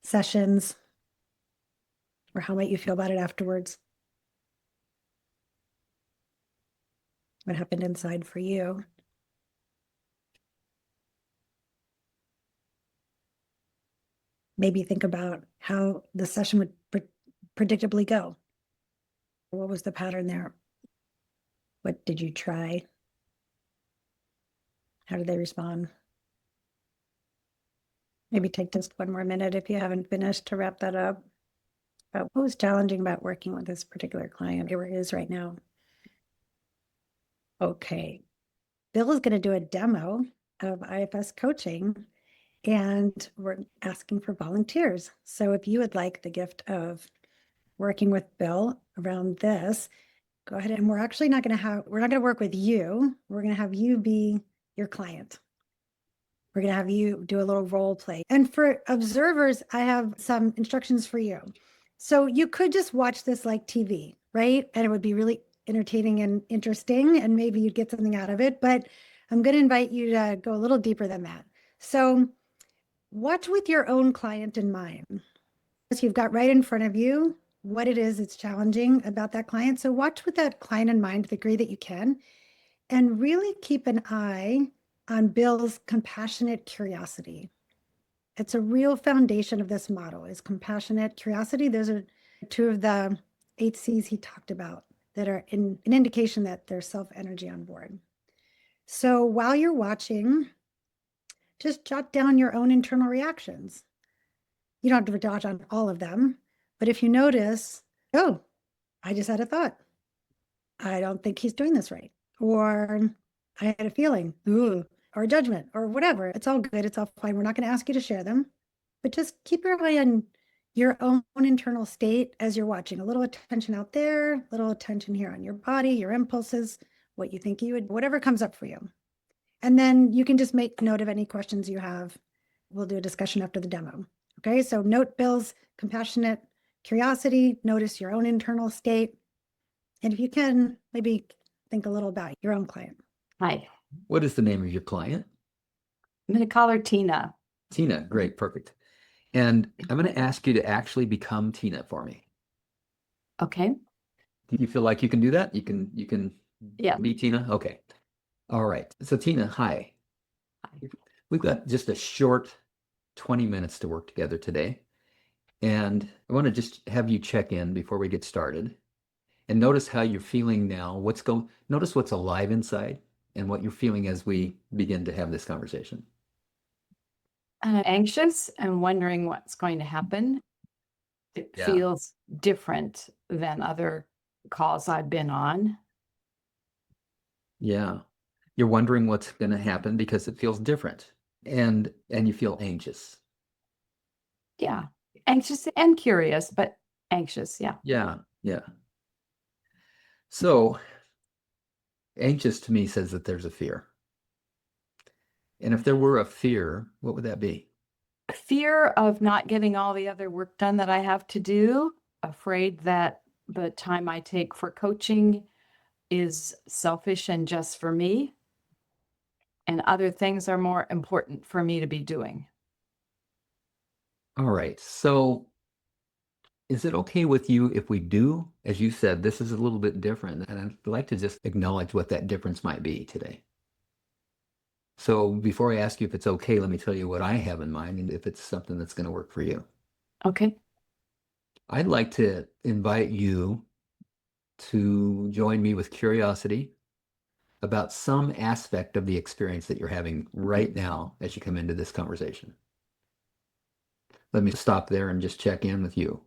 sessions? Or how might you feel about it afterwards? What happened inside for you? Maybe think about how the session would predictably go. What was the pattern there? What did you try? How did they respond? Maybe take just one more minute if you haven't finished to wrap that up. About what was challenging about working with this particular client, where he is right now. Okay. Bill is going to do a demo of IFS coaching, and we're asking for volunteers. So if you would like the gift of working with Bill around this, go ahead. And we're not going to work with you. We're going to have you be your client. We're going to have you do a little role play. And for observers, I have some instructions for you. So you could just watch this like TV, right? And it would be really entertaining and interesting, and maybe you'd get something out of it. But I'm going to invite you to go a little deeper than that. So watch with your own client in mind. So you've got right in front of you what it is that's challenging about that client. So watch with that client in mind to the degree that you can, and really keep an eye on Bill's compassionate curiosity. It's a real foundation of this model is compassionate curiosity. Those are two of the 8 C's he talked about that are an indication that there's self-energy on board. So while you're watching, just jot down your own internal reactions. You don't have to jot on all of them, but if you notice, oh, I just had a thought. I don't think he's doing this right. Or I had a feeling, ooh, or a judgment, or whatever. It's all good. It's all fine. We're not going to ask you to share them, but just keep your eye on your own internal state as you're watching. A little attention out there, a little attention here on your body, your impulses, what you think you would, whatever comes up for you. And then you can just make note of any questions you have. We'll do a discussion after the demo. Okay, so note Bill's compassionate curiosity, notice your own internal state. And if you can, maybe think a little about your own client. Hi, What is the name of your client? I'm going to call her Tina. Tina. Great. Perfect. And I'm going to ask you to actually become Tina for me. Okay. Do you feel like you can do that? You can Yeah. be Tina? Okay. All right. So Tina, hi. Hi. We've got just a short 20 minutes to work together today. And I want to just have you check in before we get started and notice how you're feeling now. Notice what's alive inside and what you're feeling as we begin to have this conversation. Anxious and wondering what's going to happen. It Yeah. feels different than other calls I've been on. Yeah. You're wondering what's going to happen because it feels different and you feel anxious. Yeah. Anxious and curious, but Anxious. Yeah. Yeah, yeah. So anxious to me says that there's a fear. And if there were a fear, what would that be? Fear of not getting all the other work done that I have to do. Afraid that the time I take for coaching is selfish and just for me, and other things are more important for me to be doing. All right. So is it okay with you if we do, as you said, this is a little bit different, and I'd like to just acknowledge what that difference might be today. So before I ask you if it's okay, let me tell you what I have in mind and if it's something that's going to work for you. Okay. I'd like to invite you to join me with curiosity about some aspect of the experience that you're having right now as you come into this conversation. Let me stop there and just check in with you.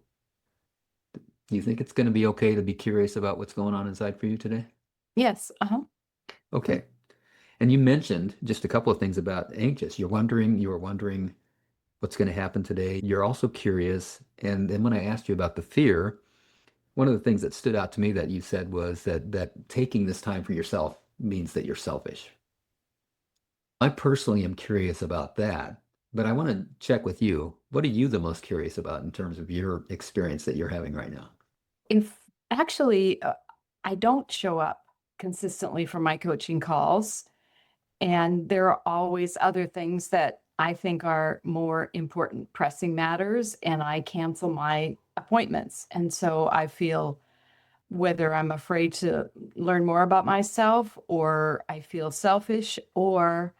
Do you think it's going to be okay to be curious about what's going on inside for you today? Yes. Okay. And you mentioned just a couple of things about anxious. You were wondering what's going to happen today. You're also curious. And then when I asked you about the fear, one of the things that stood out to me that you said was that taking this time for yourself means that you're selfish. I personally am curious about that, but I want to check with you. What are you the most curious about in terms of your experience that you're having right now? If actually, I don't show up consistently for my coaching calls, and there are always other things that I think are more important, pressing matters, and I cancel my appointments. And so I feel whether I'm afraid to learn more about myself, or I feel selfish, or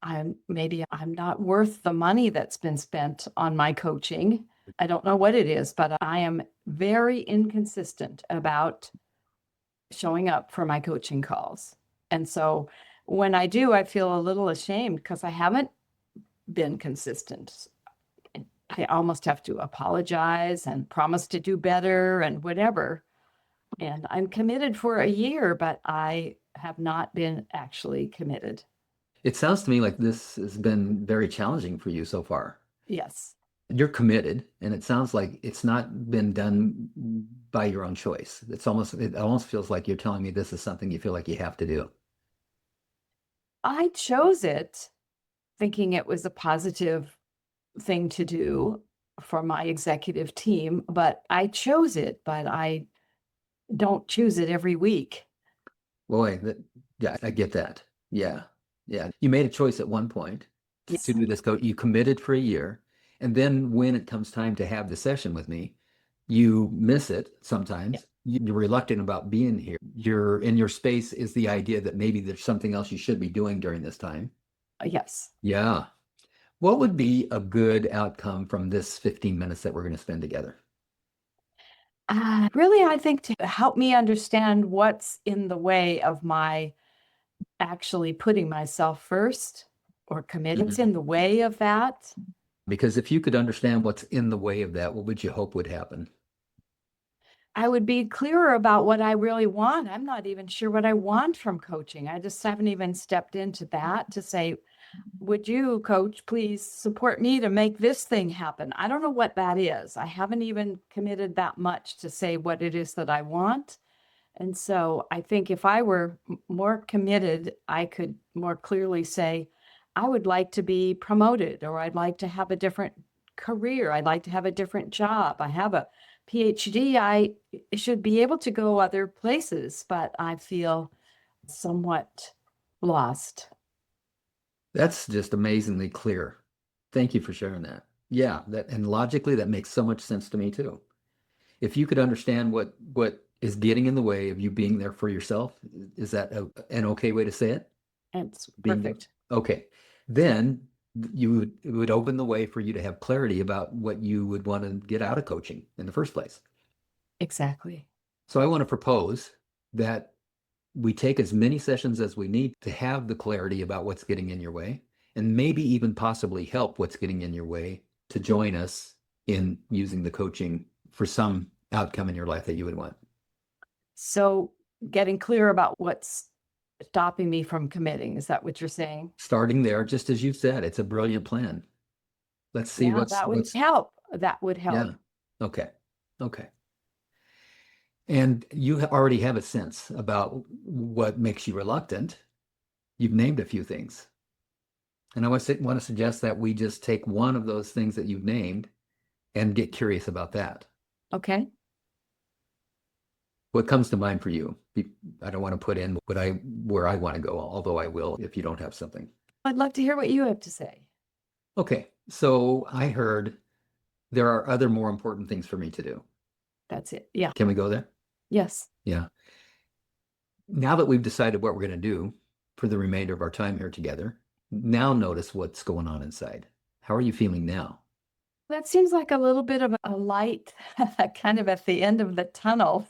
I'm not worth the money that's been spent on my coaching. I don't know what it is, but I am very inconsistent about showing up for my coaching calls. And so when I do, I feel a little ashamed because I haven't been consistent. I almost have to apologize and promise to do better and whatever. And I'm committed for a year, but I have not been actually committed. It sounds to me like this has been very challenging for you so far. Yes. You're committed, and it sounds like it's not been done by your own choice. It almost feels like you're telling me this is something you feel like you have to do. I chose it thinking it was a positive thing to do for my executive team, but I chose it, but I don't choose it every week. Boy, yeah, I get that. Yeah. Yeah. You made a choice at one point Yes. to do this coach. You committed for a year. And then when it comes time to have the session with me, you miss it sometimes. You're reluctant about being here. You're in your space is the idea that maybe there's something else you should be doing during this time. Yes. Yeah. What would be a good outcome from this 15 minutes that we're going to spend together? Really, I think to help me understand what's in the way of my actually putting myself first or committing. What's in the way of that? Because if you could understand what's in the way of that, what would you hope would happen? I would be clearer about what I really want. I'm not even sure what I want from coaching. I just haven't even stepped into that to say, would you, coach, please support me to make this thing happen? I don't know what that is. I haven't even committed that much to say what it is that I want. And so I think if I were more committed, I could more clearly say, I would like to be promoted, or I'd like to have a different career. I'd like to have a different job. I have a PhD. I should be able to go other places, but I feel somewhat lost. That's just amazingly clear. Thank you for sharing that. Yeah, and logically that makes so much sense to me too. If you could understand what is getting in the way of you being there for yourself, is that an okay way to say it? It's Being there? perfect. Okay. Then it would open the way for you to have clarity about what you would want to get out of coaching in the first place. Exactly. So I want to propose that we take as many sessions as we need to have the clarity about what's getting in your way, and maybe even possibly help what's getting in your way to join us in using the coaching for some outcome in your life that you would want. So getting clear about what's stopping me from committing, is that what you're saying? Starting there, just as you said, it's a brilliant plan. Let's see Yeah, that would help. That would help. yeah. Okay. And you already have a sense about what makes you reluctant. You've named a few things. And I want to suggest that we just take one of those things that you've named and get curious about that. Okay. What comes to mind for you? I don't want to put in where I want to go, although I will if you don't have something. I'd love to hear what you have to say. Okay, so I heard there are other more important things for me to do. That's it. Yeah. Can we go there? Yes. Yeah. Now that we've decided what we're going to do for the remainder of our time here together, now notice what's going on inside. How are you feeling now? That seems like a little bit of a light kind of at the end of the tunnel.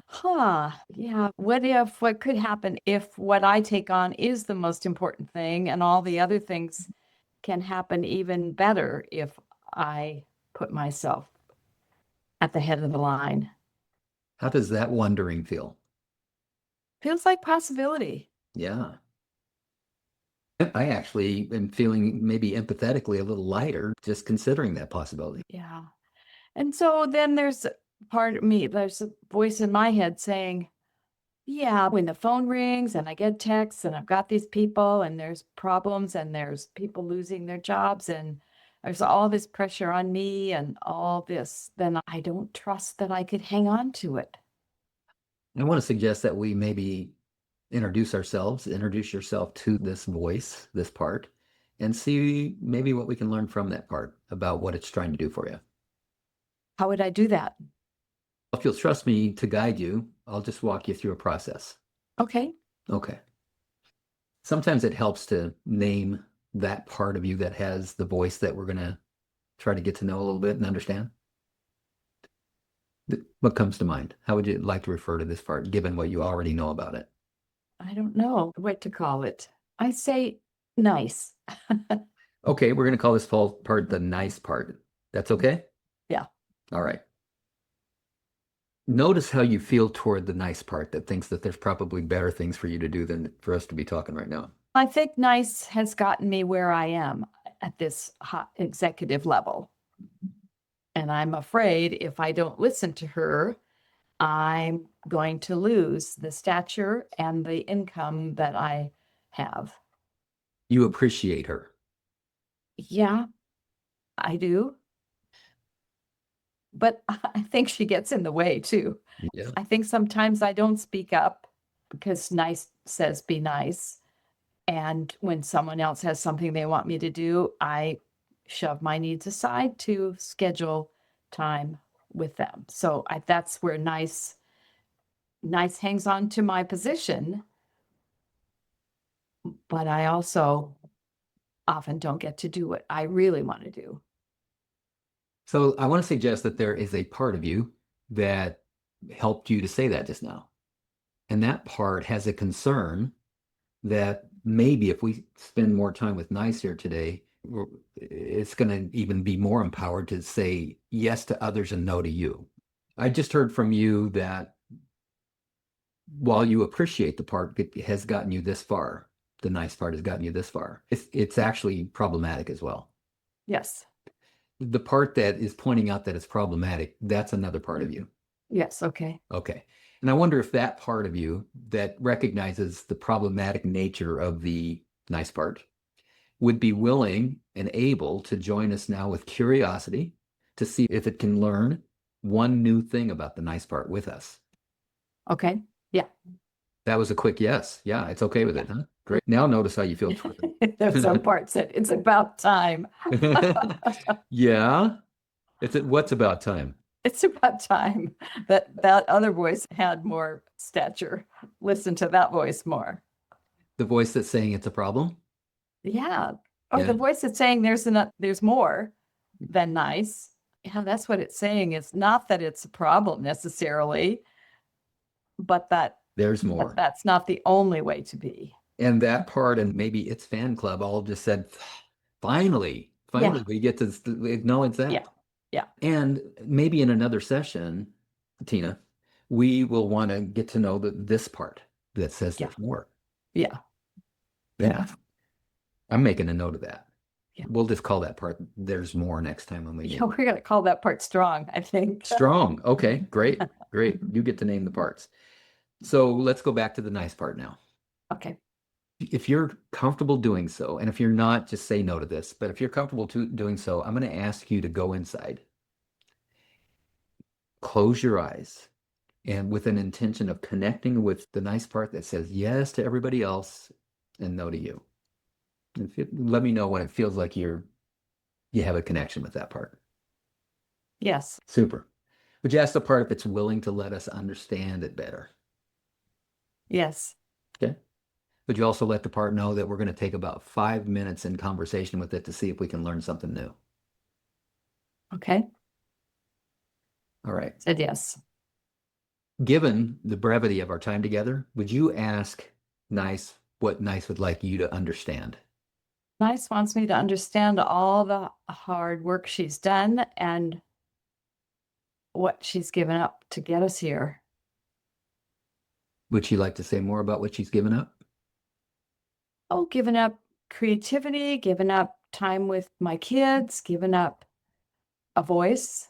Yeah. What could happen if what I take on is the most important thing and all the other things can happen even better if I put myself at the head of the line? How does that wondering feel? Feels like possibility. Yeah. I actually am feeling maybe empathetically a little lighter just considering that possibility. Yeah. And so then there's part of me, there's a voice in my head saying, yeah, when the phone rings and I get texts and I've got these people and there's problems and there's people losing their jobs and there's all this pressure on me and all this, then I don't trust that I could hang on to it. I want to suggest that we maybe introduce yourself to this voice, this part, and see maybe what we can learn from that part about what it's trying to do for you. How would I do that? If you'll trust me to guide you, I'll just walk you through a process. Okay. Okay. Sometimes it helps to name that part of you that has the voice that we're going to try to get to know a little bit and understand. What comes to mind? How would you like to refer to this part, given what you already know about it? I don't know what to call it. I say nice. Okay, we're going to call this part the nice part. That's okay? Yeah. All right. Notice how you feel toward the nice part that thinks that there's probably better things for you to do than for us to be talking right now. I think nice has gotten me where I am at this hot executive level. And I'm afraid if I don't listen to her, I'm going to lose the stature and the income that I have. You appreciate her. Yeah, I do. But I think she gets in the way too. Yeah. I think sometimes I don't speak up because nice says be nice. And when someone else has something they want me to do, I shove my needs aside to schedule time with them. So that's where nice hangs on to my position. But I also often don't get to do what I really want to do. So I want to suggest that there is a part of you that helped you to say that just now. And that part has a concern that maybe if we spend more time with nice here today, it's going to even be more empowered to say yes to others and no to you. I just heard from you that while you appreciate the part that has gotten you this far, the nice part has gotten you this far, it's actually problematic as well. Yes. The part that is pointing out that it's problematic, that's another part of you. Yes. Okay. Okay. And I wonder if that part of you that recognizes the problematic nature of the nice part would be willing and able to join us now with curiosity to see if it can learn one new thing about the nice part with us. Okay. Yeah. That was a quick yes. Yeah, it's okay with it, huh? Great. Now notice how you feel toward it. There's some parts that it's about time. Yeah. What's about time? It's about time that other voice had more stature. Listen to that voice more. The voice that's saying it's a problem? Yeah. Or Yeah. the voice that's saying there's more than nice. Yeah, that's what it's saying. It's not that it's a problem necessarily, but There's more. that's not the only way to be. And that part and maybe its fan club all just said, finally, Yeah. we get to acknowledge that. Yeah. Yeah. And maybe in another session, Tina, we will want to get to know this part that says Yeah. there's more. Yeah. Yeah. I'm making a note of that. We'll just call that part "There's More" next time when we Yeah, get we're going to call that part strong, I think. strong. Okay, great, great. You get to name the parts. So let's go back to the nice part now. Okay. If you're comfortable doing so, and if you're not, just say no to this. But if you're comfortable doing so, I'm going to ask you to go inside, close your eyes, and with an intention of connecting with the nice part that says yes to everybody else and no to you. Let me know when it feels like you have a connection with that part. Yes. Super. Would you ask the part if it's willing to let us understand it better? Yes. Okay. Would you also let the part know that we're going to take about 5 minutes in conversation with it to see if we can learn something new? Okay. All right. Said yes. Given the brevity of our time together, would you ask Nice what Nice would like you to understand? Nice wants me to understand all the hard work she's done and what she's given up to get us here. Would she like to say more about what she's given up? Oh, given up creativity, given up time with my kids, given up a voice,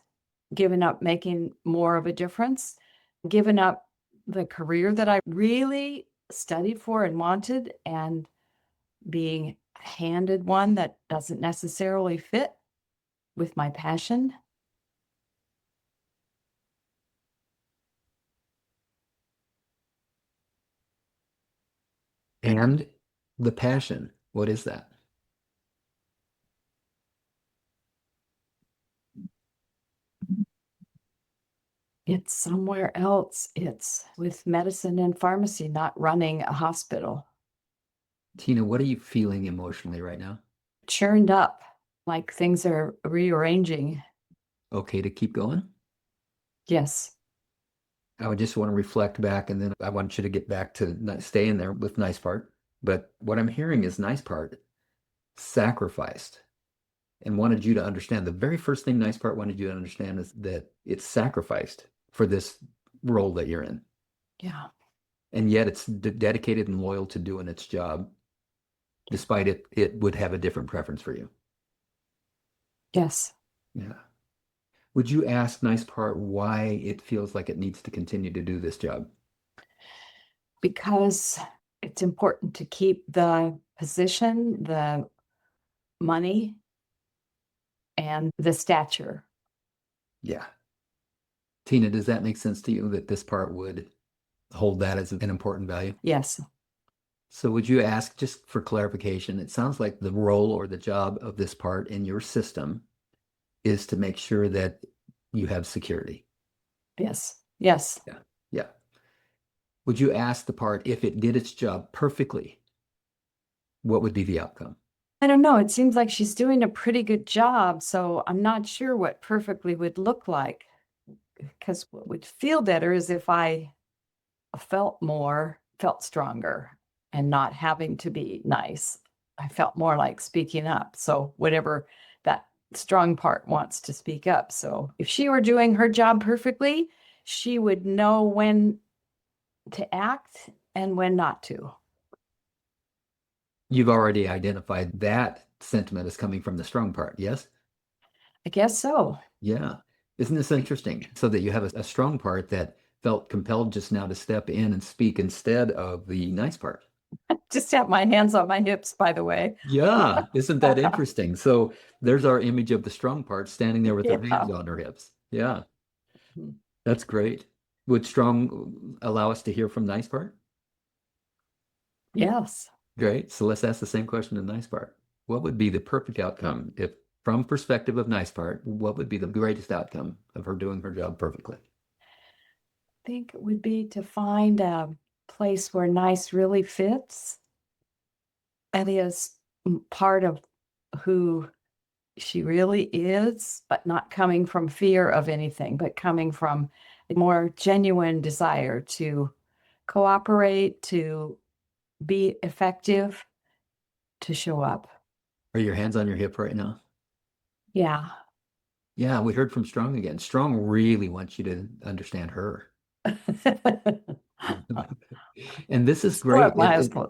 given up making more of a difference, given up the career that I really studied for and wanted, and being handed one that doesn't necessarily fit with my passion. And the passion, what is that? It's somewhere else. It's with medicine and pharmacy, not running a hospital. Tina, what are you feeling emotionally right now? Churned up, like things are rearranging. Okay to keep going? Yes. I would just want to reflect back, and then I want you to get back to staying there with nice part. But what I'm hearing is nice part sacrificed and wanted you to understand. The very first thing nice part wanted you to understand is that it's sacrificed for this role that you're in. Yeah. And yet it's dedicated and loyal to doing its job, despite it would have a different preference for you. Yes. Yeah. Would you ask nice part why it feels like it needs to continue to do this job? Because it's important to keep the position, the money, and the stature. Yeah. Tina, does that make sense to you that this part would hold that as an important value? Yes. So would you ask, just for clarification, it sounds like the role or the job of this part in your system is to make sure that you have security. Yes. Yes. Yeah. Yeah. Would you ask the part if it did its job perfectly, what would be the outcome? I don't know. It seems like she's doing a pretty good job, so I'm not sure what perfectly would look like. Because what would feel better is if I felt more, felt stronger, and not having to be nice. I felt more like speaking up. So whatever that strong part wants to speak up. So if she were doing her job perfectly, she would know when to act and when not to. You've already identified that sentiment as coming from the strong part, yes? I guess so. Yeah. Isn't this interesting? So that you have a strong part that felt compelled just now to step in and speak instead of the nice part. Just have my hands on my hips, by the way. Yeah, isn't that interesting? So there's our image of the strong part standing there with her Yeah. hands on her hips. Yeah, Mhm. that's great. Would strong allow us to hear from nice part? Yes. Great. So let's ask the same question to nice part. What would be the perfect outcome if, from perspective of nice part, what would be the greatest outcome of her doing her job perfectly? I think it would be to find a place where nice really fits. That is part of who she really is, but not coming from fear of anything, but coming from a more genuine desire to cooperate, to be effective, to show up. Are your hands on your hip right now? Yeah. Yeah, we heard from Strong again. Strong really wants you to understand her. And this is What great. my husband.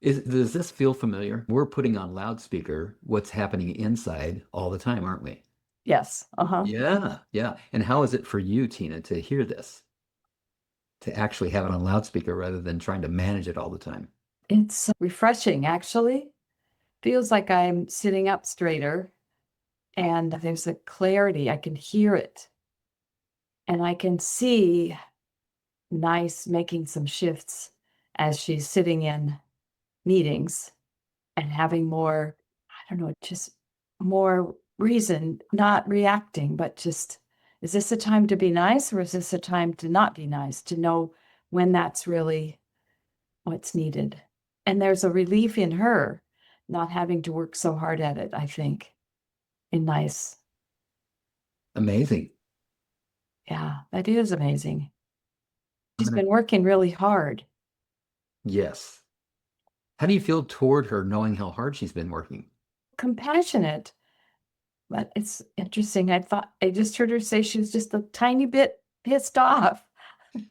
Does this feel familiar? We're putting on loudspeaker what's happening inside all the time, aren't we? Yes. Yeah, yeah. And how is it for you, Tina, to hear this, to actually have it on loudspeaker rather than trying to manage it all the time? It's refreshing, actually. Feels like I'm sitting up straighter and there's a clarity. I can hear it. And I can see Nice making some shifts as she's sitting in meetings and having more, I don't know, just more reason, not reacting, but just, is this a time to be nice or is this a time to not be nice? To know when that's really what's needed. And there's a relief in her not having to work so hard at it, I think, in nice. Amazing. Yeah, that is amazing. She's been working really hard. Yes. How do you feel toward her knowing how hard she's been working? Compassionate. But it's interesting. I just heard her say she was just a tiny bit pissed off.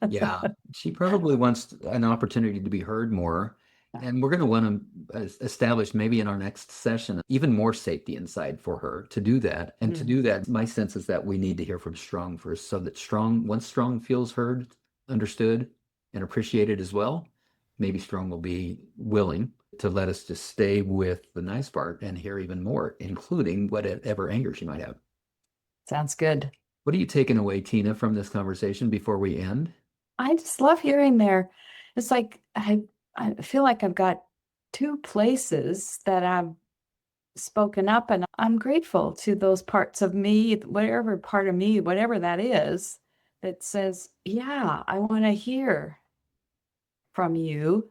Yeah, she probably wants an opportunity to be heard more. And we're going to want to establish maybe in our next session even more safety inside for her to do that. And to do that, my sense is that we need to hear from Strong first, so that once Strong feels heard, understood, and appreciated as well, maybe Strong will be willing to let us just stay with the nice part and hear even more, including whatever anger she might have. Sounds good. What are you taking away, Tina, from this conversation before we end? I just love hearing there. It's like I feel like I've got two places that I've spoken up, and I'm grateful to those parts of me, whatever part of me, whatever that is, that says, yeah, I want to hear from you,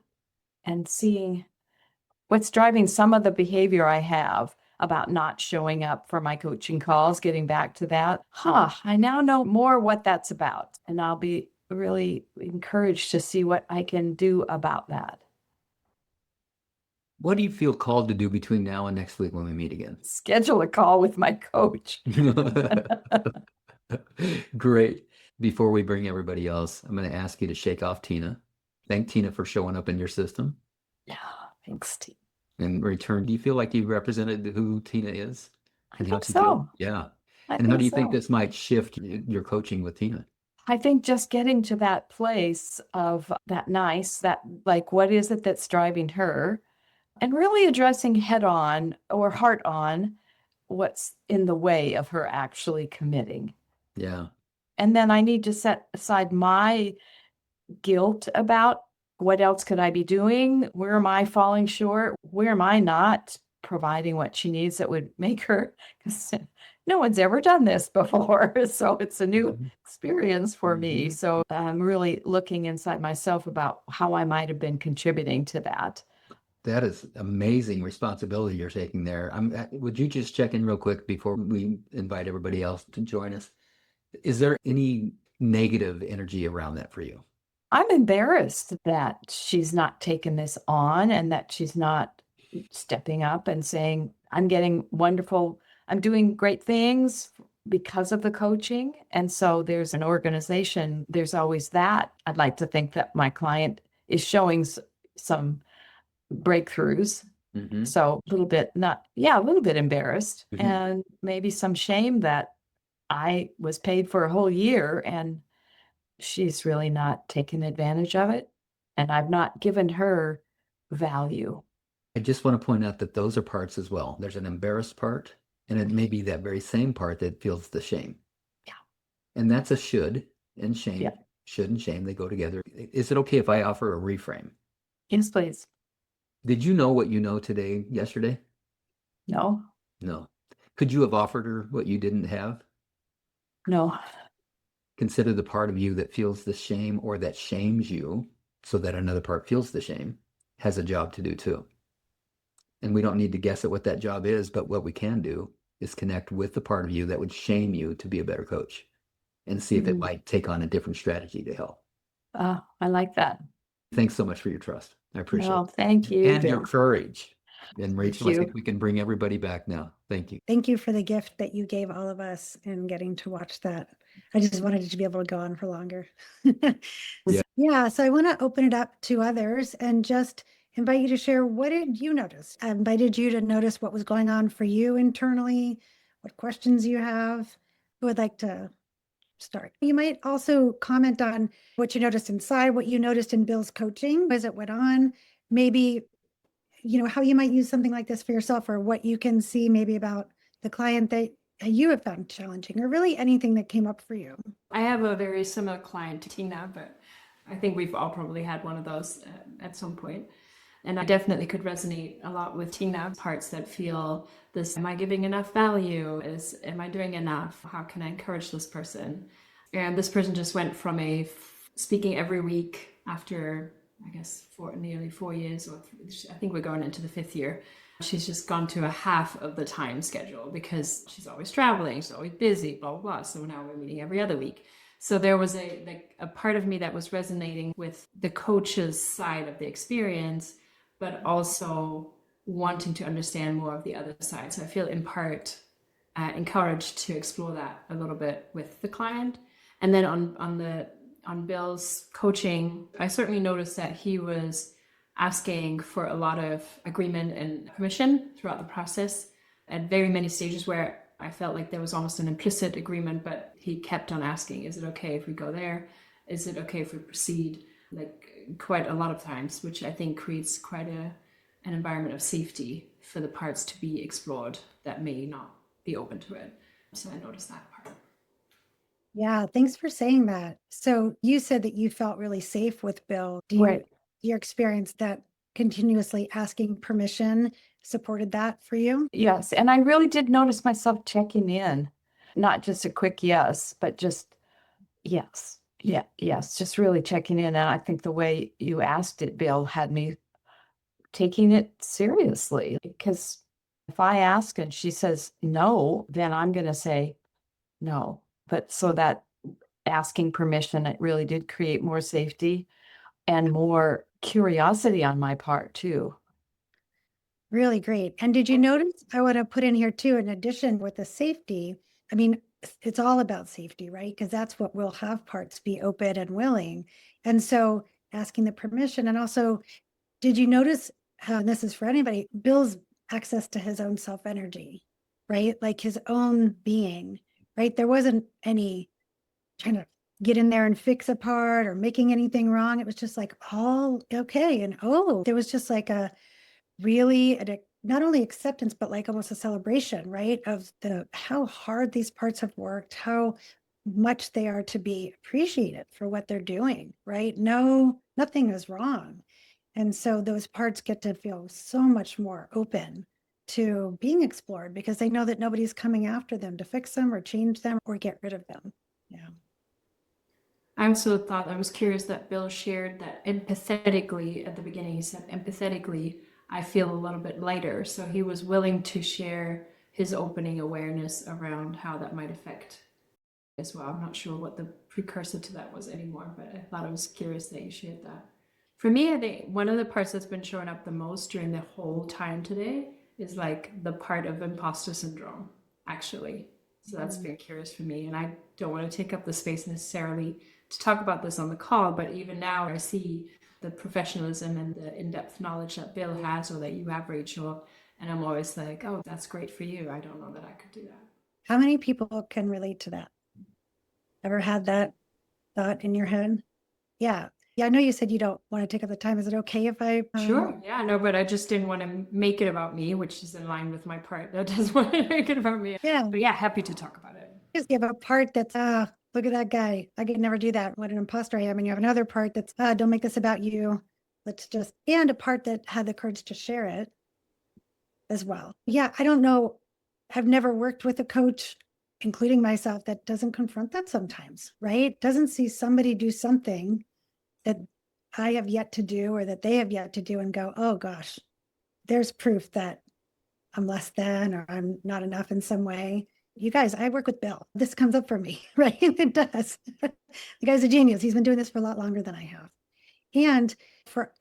and seeing what's driving some of the behavior I have about not showing up for my coaching calls, getting back to that. I now know more what that's about, and I'll be really encouraged to see what I can do about that. What do you feel called to do between now and next week when we meet again? Schedule a call with my coach. Great. Before we bring everybody else, I'm going to ask you to shake off Tina. Thank Tina for showing up in your system. Yeah, thanks, Steve. In return, do you feel like you represented who Tina is? I And think how she feels? so. Yeah. I And how do you think think so. this might shift your coaching with Tina? I think just getting to that place of that nice, that like, what is it that's driving her? And really addressing head on or heart on what's in the way of her actually committing. Yeah. And then I need to set aside my guilt about what else could I be doing? Where am I falling short? Where am I not providing what she needs that would make her, because no one's ever done this before. So it's a new experience for me. So I'm really looking inside myself about how I might have been contributing to that. That is amazing responsibility you're taking there. Would you just check in real quick before we invite everybody else to join us? Is there any negative energy around that for you? I'm embarrassed that she's not taken this on and that she's not stepping up and saying, I'm doing great things because of the coaching. And so there's an organization, there's always that. I'd like to think that my client is showing some breakthroughs. So a little bit embarrassed, and maybe some shame that I was paid for a whole year and she's really not taken advantage of it. And I've not given her value. I just want to point out that those are parts as well. There's an embarrassed part, and it may be that very same part that feels the shame. Yeah. And that's a should and shame. Yeah. Should and shame, they go together. Is it okay if I offer a reframe? Yes, please. Did you know what you know yesterday? No. No. Could you have offered her what you didn't have? No. Consider the part of you that feels the shame or that shames you, so that another part feels the shame, has a job to do too. And we don't need to guess at what that job is, but what we can do is connect with the part of you that would shame you to be a better coach and see if it might take on a different strategy to help. I like that. Thanks so much for your trust. I appreciate it. Thank you. And your courage. And Rachel, I you. think we can bring everybody back now. Thank you. Thank you for the gift that you gave all of us in getting to watch that. I just wanted it to be able to go on for longer. Yeah. Yeah. So I want to open it up to others and just invite you to share, what did you notice? I invited you to notice what was going on for you internally, what questions you have. Who would like to start? You might also comment on what you noticed inside, what you noticed in Bill's coaching as it went on, maybe, how you might use something like this for yourself, or what you can see maybe about the client that you have found challenging, or really anything that came up for you. I have a very similar client to Tina, but I think we've all probably had one of those at some point. And I definitely could resonate a lot with Tina, parts that feel this, am I giving enough value? Am I doing enough? How can I encourage this person? And this person just went from speaking every week after, I guess, nearly 4 years, or I think we're going into the 5th year. She's just gone to a half of the time schedule because she's always traveling, she's always busy, blah, blah, blah. So now we're meeting every other week. So there was a part of me that was resonating with the coach's side of the experience, but also wanting to understand more of the other side. So I feel in part encouraged to explore that a little bit with the client. And then on Bill's coaching, I certainly noticed that he was asking for a lot of agreement and permission throughout the process at very many stages where I felt like there was almost an implicit agreement, but he kept on asking, is it okay if we go there? Is it okay if we proceed? Like quite a lot of times, which I think creates quite an environment of safety for the parts to be explored that may not be open to it. So I noticed that part. Yeah, thanks for saying that. So you said that you felt really safe with Bill. Right. Your experience that continuously asking permission supported that for you? Yes. And I really did notice myself checking in, not just a quick yes, but just yes. Yeah. Yes. Just really checking in. And I think the way you asked it, Bill, had me taking it seriously, because if I ask and she says no, then I'm going to say no. But so that asking permission, it really did create more safety and more curiosity on my part too. Really great. And did you notice, I want to put in here too, in addition with the safety, I mean, it's all about safety, right? Because that's what will have parts be open and willing. And so asking the permission, and also, did you notice how, and this is for anybody, Bill's access to his own self energy, right? Like his own being, right? There wasn't any trying to get in there and fix a part or making anything wrong. It was just like all okay. And there was just like a really not only acceptance, but like almost a celebration, right? Of how hard these parts have worked, how much they are to be appreciated for what they're doing, right? No, nothing is wrong. And so those parts get to feel so much more open to being explored because they know that nobody's coming after them to fix them or change them or get rid of them. Yeah. I was curious that Bill shared that empathetically at the beginning. He said, empathetically, I feel a little bit lighter. So he was willing to share his opening awareness around how that might affect as well. I'm not sure what the precursor to that was anymore, but I thought I was curious that you shared that. For me, I think one of the parts that's been showing up the most during the whole time today is like the part of imposter syndrome, actually. So that's been curious for me. And I don't want to take up the space necessarily to talk about this on the call, but even now I see the professionalism and the in-depth knowledge that Bill has or that you have, Rachel. And I'm always like, oh, that's great for you. I don't know that I could do that. How many people can relate to that? Ever had that thought in your head? Yeah. Yeah, I know you said you don't want to take up the time. Is it okay if I? Sure. Yeah, no, but I just didn't want to make it about me, which is in line with my part that does want to make it about me. Yeah. But yeah, happy to talk about it. Just give a part that's, look at that guy. I could never do that. What an imposter I am. And you have another part that's, don't make this about you. And a part that had the courage to share it as well. Yeah, I don't know. I've never worked with a coach, including myself, that doesn't confront that sometimes, right? Doesn't see somebody do something that I have yet to do or that they have yet to do and go, oh gosh, there's proof that I'm less than or I'm not enough in some way. You guys, I work with Bill. This comes up for me, right? It does. The guy's a genius. He's been doing this for a lot longer than I have. And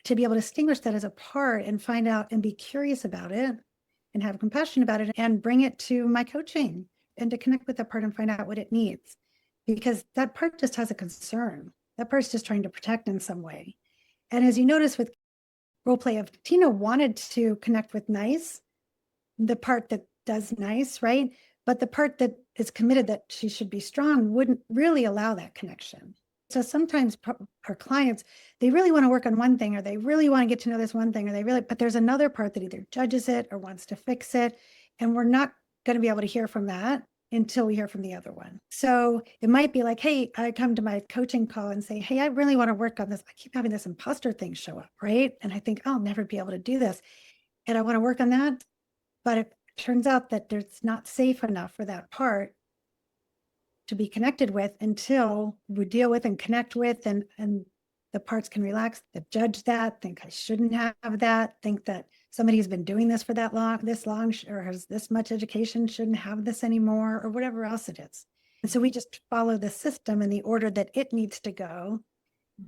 to be able to distinguish that as a part and find out and be curious about it and have compassion about it and bring it to my coaching and to connect with that part and find out what it needs. Because that part just has a concern. That part's just trying to protect in some way. And as you notice with role play of Tina wanted to connect with nice, the part that does nice, right? But the part that is committed that she should be strong wouldn't really allow that connection. So sometimes our clients, they really want to work on one thing, or they really want to get to know this one thing, or but there's another part that either judges it or wants to fix it. And we're not going to be able to hear from that until we hear from the other one. So it might be like, hey, I come to my coaching call and say, hey, I really want to work on this. I keep having this imposter thing show up, right? And I think I'll never be able to do this. And I want to work on that. But it turns out that it's not safe enough for that part to be connected with until we deal with and connect with, and the parts can relax, that judge that, think I shouldn't have that, think that somebody who's been doing this for this long, or has this much education shouldn't have this anymore, or whatever else it is. And so we just follow the system in the order that it needs to go.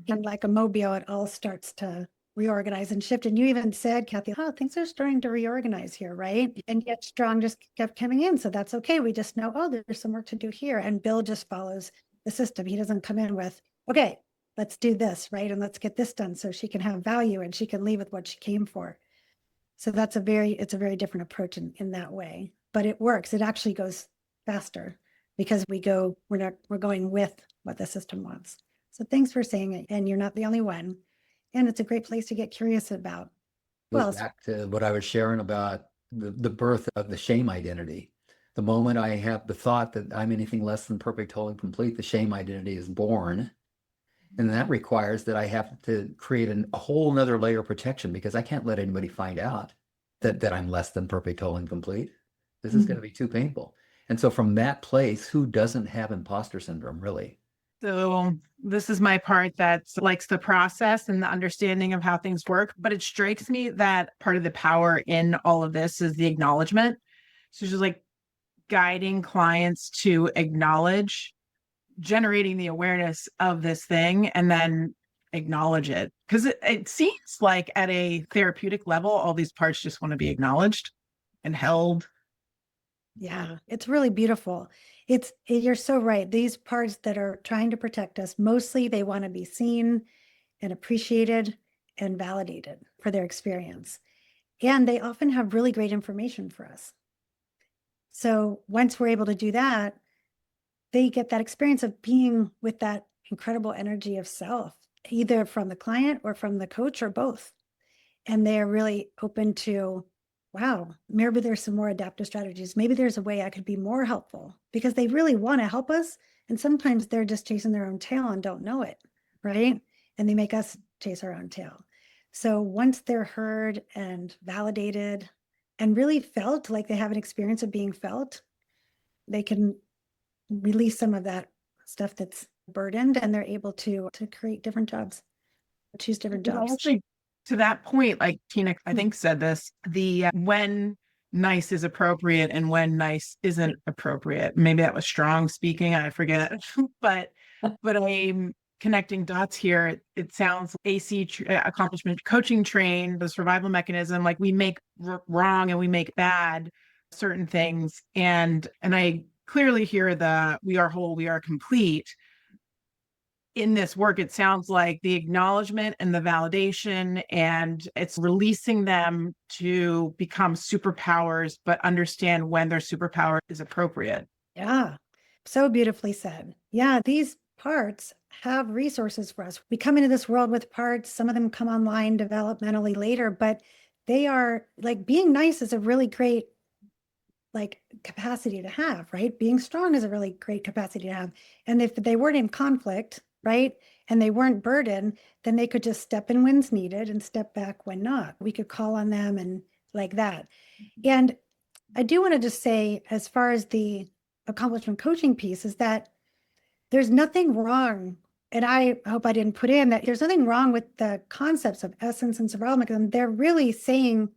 And like a mobile, it all starts to reorganize and shift. And you even said, Kathy, oh, things are starting to reorganize here, right? And yet strong just kept coming in. So that's okay. We just know, oh, there's some work to do here. And Bill just follows the system. He doesn't come in with, okay, let's do this, right? And let's get this done so she can have value and she can leave with what she came for. So it's a very different approach in that way, but it works. It actually goes faster because we're going with what the system wants. So thanks for saying it. And you're not the only one. And it's a great place to get curious about. Well, back to what I was sharing about the birth of the shame identity. The moment I have the thought that I'm anything less than perfect, whole, and complete, the shame identity is born. And that requires that I have to create a whole nother layer of protection, because I can't let anybody find out that I'm less than perfect, whole, and complete. This is going to be too painful. And so from that place, who doesn't have imposter syndrome, really? So this is my part that likes the process and the understanding of how things work. But it strikes me that part of the power in all of this is the acknowledgement. So just like guiding clients to acknowledge, generating the awareness of this thing, and then acknowledge it. Because it seems like at a therapeutic level, all these parts just want to be acknowledged and held. Yeah, it's really beautiful. You're so right. These parts that are trying to protect us, mostly they want to be seen and appreciated and validated for their experience. And they often have really great information for us. So once we're able to do that, they get that experience of being with that incredible energy of self, either from the client or from the coach or both. And they're really open to, wow, maybe there's some more adaptive strategies. Maybe there's a way I could be more helpful, because they really want to help us. And sometimes they're just chasing their own tail and don't know it, right? And they make us chase our own tail. So once they're heard and validated and really felt like they have an experience of being felt, they can release some of that stuff that's burdened, and they're able to create different jobs, choose different jobs. Actually, to that point, like Tina, I think said this, the when nice is appropriate and when nice isn't appropriate. Maybe that was strong speaking, I forget, but I'm connecting dots here. It sounds accomplishment coaching trained, the survival mechanism, like we make wrong and we make bad certain things. And I clearly hear the we are whole, we are complete. In this work, it sounds like the acknowledgement and the validation, and it's releasing them to become superpowers, but understand when their superpower is appropriate. Yeah, so beautifully said. Yeah, these parts have resources for us. We come into this world with parts. Some of them come online developmentally later, but they are like, being nice is a really great capacity to have, right? Being strong is a really great capacity to have. And if they weren't in conflict, right, and they weren't burdened, then they could just step in when's needed and step back when not. We could call on them and like that. And I do want to just say, as far as the accomplishment coaching piece, is that there's nothing wrong. And I hope I didn't put in that there's nothing wrong with the concepts of essence and survival mechanism. They're really saying,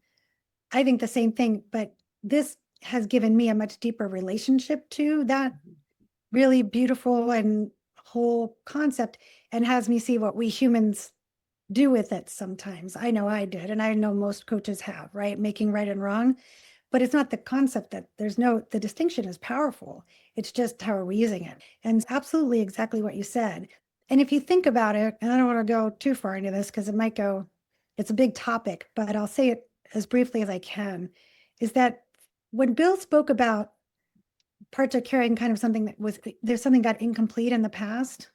I think, the same thing, but this has given me a much deeper relationship to that really beautiful and whole concept, and has me see what we humans do with it sometimes. I know I did, and I know most coaches have, right? Making right and wrong. But it's not the concept that the distinction is powerful. It's just how are we using it? And it's absolutely exactly what you said. And if you think about it, and I don't want to go too far into this because it might go it's a big topic, but I'll say it as briefly as I can, is that when Bill spoke about parts are carrying kind of something that was, there's something got incomplete in the past.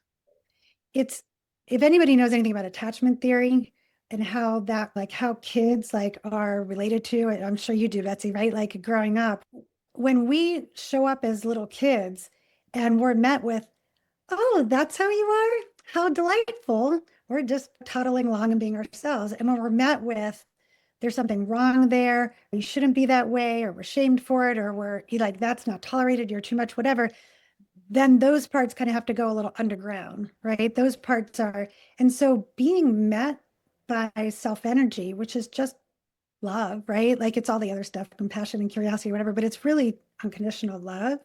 It's, if anybody knows anything about attachment theory and how that, like how kids like are related to it, I'm sure you do, Betsy, right? Like growing up, when we show up as little kids and we're met with, oh, that's how you are? How delightful. We're just toddling along and being ourselves. And when we're met with, there's something wrong there, you shouldn't be that way, or we're shamed for it, or we're like, that's not tolerated, you're too much, whatever, then those parts kind of have to go a little underground, right? Those parts are, and so being met by self energy, which is just love, right? Like it's all the other stuff, compassion and curiosity, whatever, but it's really unconditional love.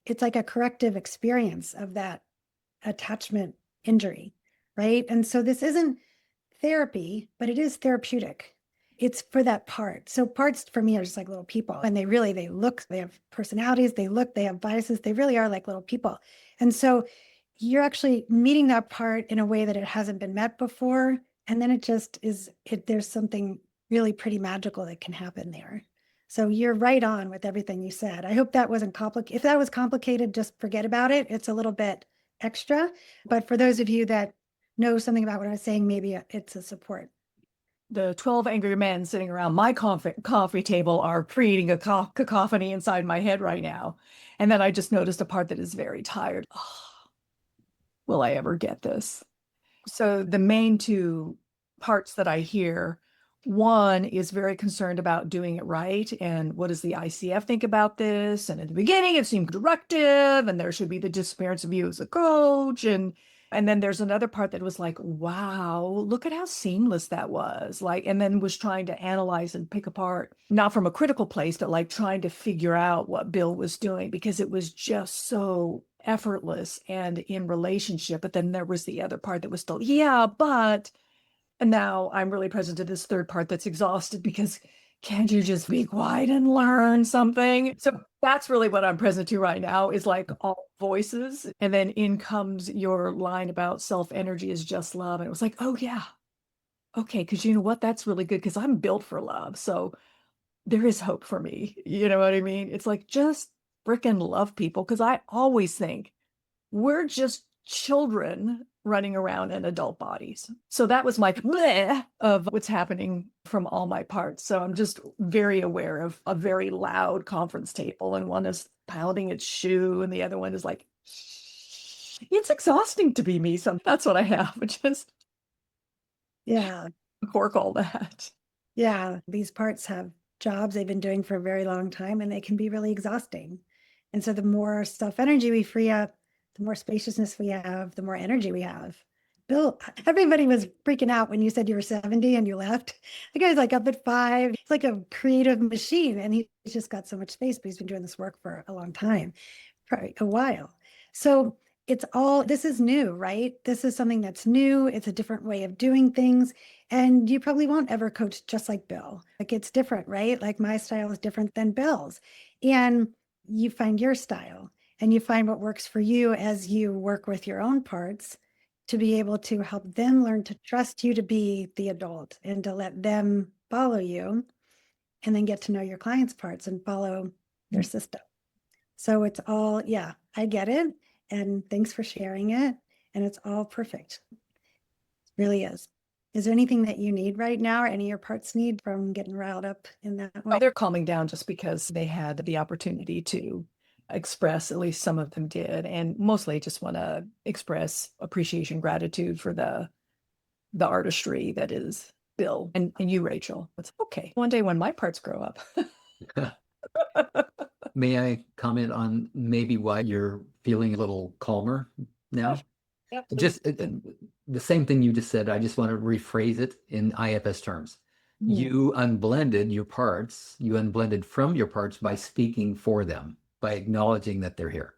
It's like a corrective experience of that attachment injury, right? And so this isn't therapy, but it is therapeutic. It's for that part. So parts for me are just like little people, and they look, they have personalities, they have biases, they really are like little people. And so you're actually meeting that part in a way that it hasn't been met before. And then it just is, there's something really pretty magical that can happen there. So you're right on with everything you said. I hope that wasn't complicated. If that was complicated, just forget about it. It's a little bit extra. But for those of you that know something about what I was saying, maybe it's a support. The 12 angry men sitting around my coffee table are creating a cacophony inside my head right now. And then I just noticed a part that is very tired. Oh, will I ever get this? So the main two parts that I hear, one is very concerned about doing it right. And what does the ICF think about this? And at the beginning, it seemed directive, and there should be the disappearance of you as a coach. And then there's another part that was like, wow, look at how seamless that was. Like, and then was trying to analyze and pick apart, not from a critical place, but like trying to figure out what Bill was doing, because it was just so effortless and in relationship. But then there was the other part that was still, yeah, but, and now I'm really present to this third part that's exhausted because can't you just be quiet and learn something? So that's really what I'm present to right now, is like all voices. And then in comes your line about self energy is just love. And it was like, oh yeah. Okay. Cause you know what? That's really good. Cause I'm built for love. So there is hope for me. You know what I mean? It's like, just freaking love people. Cause I always think we're just children running around in adult bodies. So that was my bleh of what's happening from all my parts. So I'm just very aware of a very loud conference table, and one is pounding its shoe and the other one is like, it's exhausting to be me. So that's what I have. Just Yeah. cork all that. Yeah. These parts have jobs they've been doing for a very long time, and they can be really exhausting. And so the more self energy we free up, the more spaciousness we have, the more energy we have. Bill, everybody was freaking out when you said you were 70 and you left. The guy's like up at 5. He's like a creative machine, and he's just got so much space, but he's been doing this work for a long time, probably a while. So it's all, this is new, right? This is something that's new. It's a different way of doing things. And you probably won't ever coach just like Bill. Like it's different, right? Like my style is different than Bill's. And you find your style and you find what works for you as you work with your own parts, to be able to help them learn to trust you to be the adult and to let them follow you, and then get to know your clients' parts and follow their system. So it's all, yeah, I get it. And thanks for sharing it. And it's all perfect. It really is. Is there anything that you need right now, or any of your parts need from getting riled up in that way? Oh, they're calming down just because they had the opportunity to express, at least some of them did, and mostly just want to express appreciation, gratitude for the artistry that is Bill and you, Rachel. It's okay. One day when my parts grow up. May I comment on maybe why you're feeling a little calmer now? Yep. Just the same thing you just said. I just want to rephrase it in IFS terms. You unblended your parts. You unblended from your parts by speaking for them, by acknowledging that they're here.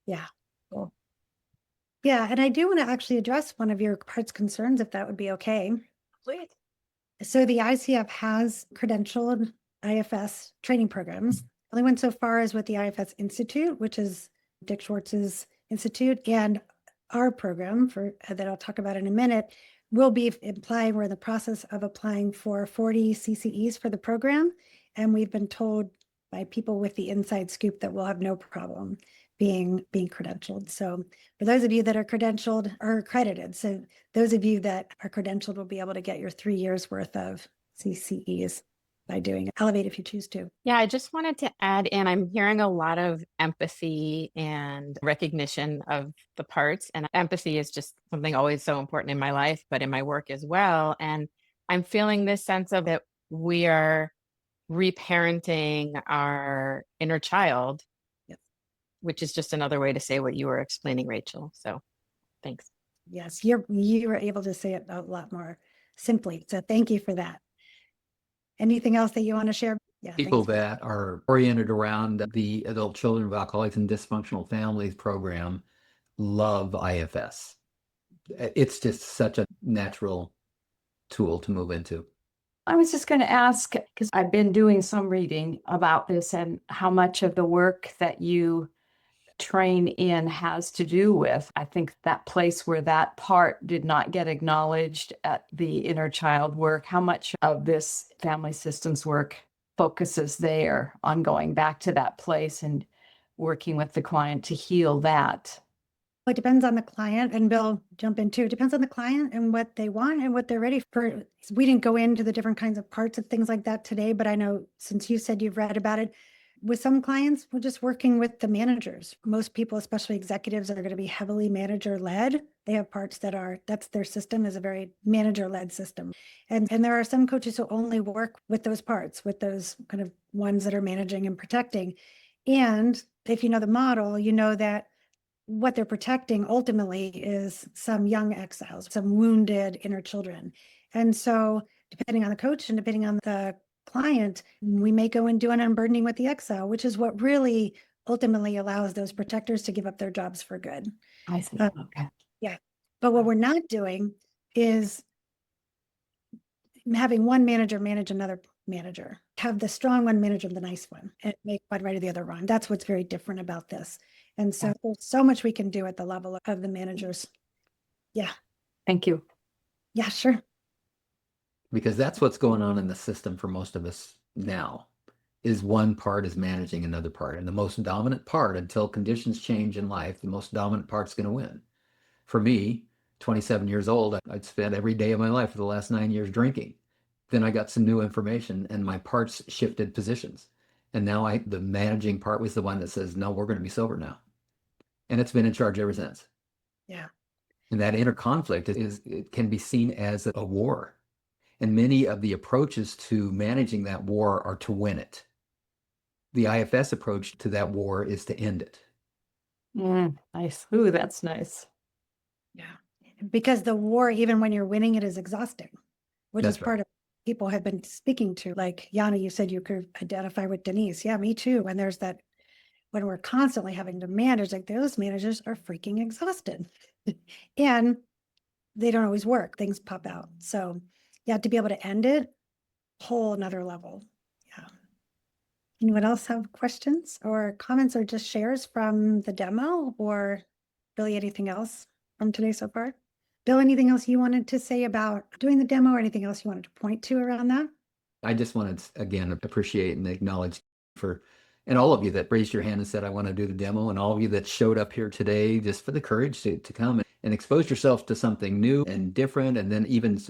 Yeah. Cool. Yeah. And I do want to actually address one of your parts concerns, if that would be okay. Please. So the ICF has credentialed IFS training programs. Only went so far as with the IFS Institute, which is Dick Schwartz's institute, and our program that I'll talk about in a minute we'll be applying, we're in the process of applying for 40 CCEs for the program. And we've been told by people with the inside scoop that we'll have no problem being credentialed. So for those of you that are credentialed or accredited, so those of you that are credentialed will be able to get your 3 years worth of CCEs by doing Elevate if you choose to. Yeah, I just wanted to add in, I'm hearing a lot of empathy and recognition of the parts. And empathy is just something always so important in my life, but in my work as well. And I'm feeling this sense of that we are reparenting our inner child, Yep. which is just another way to say what you were explaining, Rachel. So thanks. Yes, you were able to say it a lot more simply. So thank you for that. Anything else that you want to share? Yeah, People thanks. that are oriented around the Adult Children of Alcoholics and Dysfunctional Families program love IFS. It's just such a natural tool to move into. I was just going to ask, because I've been doing some reading about this and how much of the work that you train in has to do with, I think, that place where that part did not get acknowledged at the inner child work. How much of this family systems work focuses there on going back to that place and working with the client to heal that? It depends on the client, and Bill, jump in too. It depends on the client and what they want and what they're ready for. We didn't go into the different kinds of parts and things like that today, but I know since you said you've read about it, with some clients, we're just working with the managers. Most people, especially executives, are going to be heavily manager led. They have parts that's their system is a very manager led system. And there are some coaches who only work with those parts, with those kind of ones that are managing and protecting. And if you know the model, you know that what they're protecting ultimately is some young exiles, some wounded inner children. And so depending on the coach and depending on the client, we may go and do an unburdening with the exile, which is what really ultimately allows those protectors to give up their jobs for good. I see. Okay. Yeah. But what we're not doing is having one manager manage another manager, have the strong one manage the nice one and make one right or the other wrong. That's what's very different about this. And so there's so much we can do at the level of the managers. Yeah. Thank you. Yeah, sure. Because that's what's going on in the system for most of us now, is one part is managing another part. And the most dominant part, until conditions change in life, the most dominant part's going to win. For me, 27 years old, I'd spent every day of my life for the last 9 years drinking. Then I got some new information and my parts shifted positions. And now the managing part was the one that says, no, we're going to be sober now. And it's been in charge ever since. Yeah. And that inner conflict it can be seen as a war. And many of the approaches to managing that war are to win it. The IFS approach to that war is to end it. Nice. Ooh, that's nice. Yeah. Because the war, even when you're winning it, is exhausting, which That's is part of people have been speaking to. Like Yana, you said you could identify with Denise. Yeah, me too. And there's that when we're constantly having to manage, like those managers are freaking exhausted and they don't always work. Things pop out. So yeah, to be able to end it, whole another level. Yeah. Anyone else have questions or comments or just shares from the demo, or Billy, anything else from today so far? Bill, anything else you wanted to say about doing the demo or anything else you wanted to point to around that? I just wanted to, again, appreciate and acknowledge and all of you that raised your hand and said, I want to do the demo, and all of you that showed up here today just for the courage to come and expose yourself to something new and different, and then even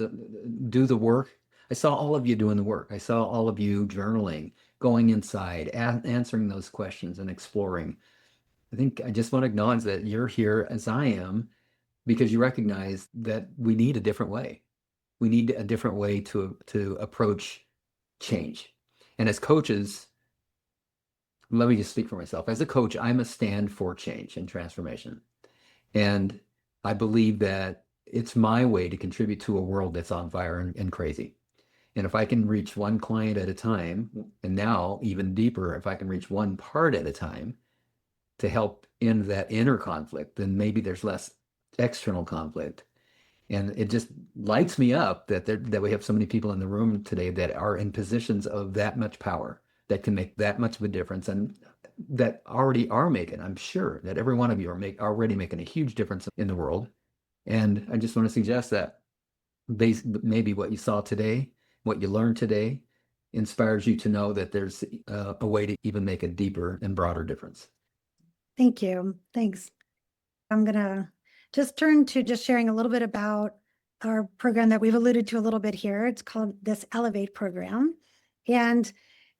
do the work. I saw all of you doing the work. I saw all of you journaling, going inside, answering those questions and exploring. I think I just want to acknowledge that you're here as I am because you recognize that we need a different way. We need a different way to approach change. And as coaches, let me just speak for myself. As a coach, I'm a stand for change and transformation. And I believe that it's my way to contribute to a world that's on fire and crazy. And if I can reach one client at a time, and now even deeper, if I can reach one part at a time to help end that inner conflict, then maybe there's less external conflict. And it just lights me up that we have so many people in the room today that are in positions of that much power, that can make that much of a difference, and that already are making. I'm sure that every one of you are already making a huge difference in the world. And I just want to suggest that maybe what you saw today, what you learned today, inspires you to know that there's a way to even make a deeper and broader difference. Thank you. Thanks. I'm going to just turn to just sharing a little bit about our program that we've alluded to a little bit here. It's called this Elevate program. And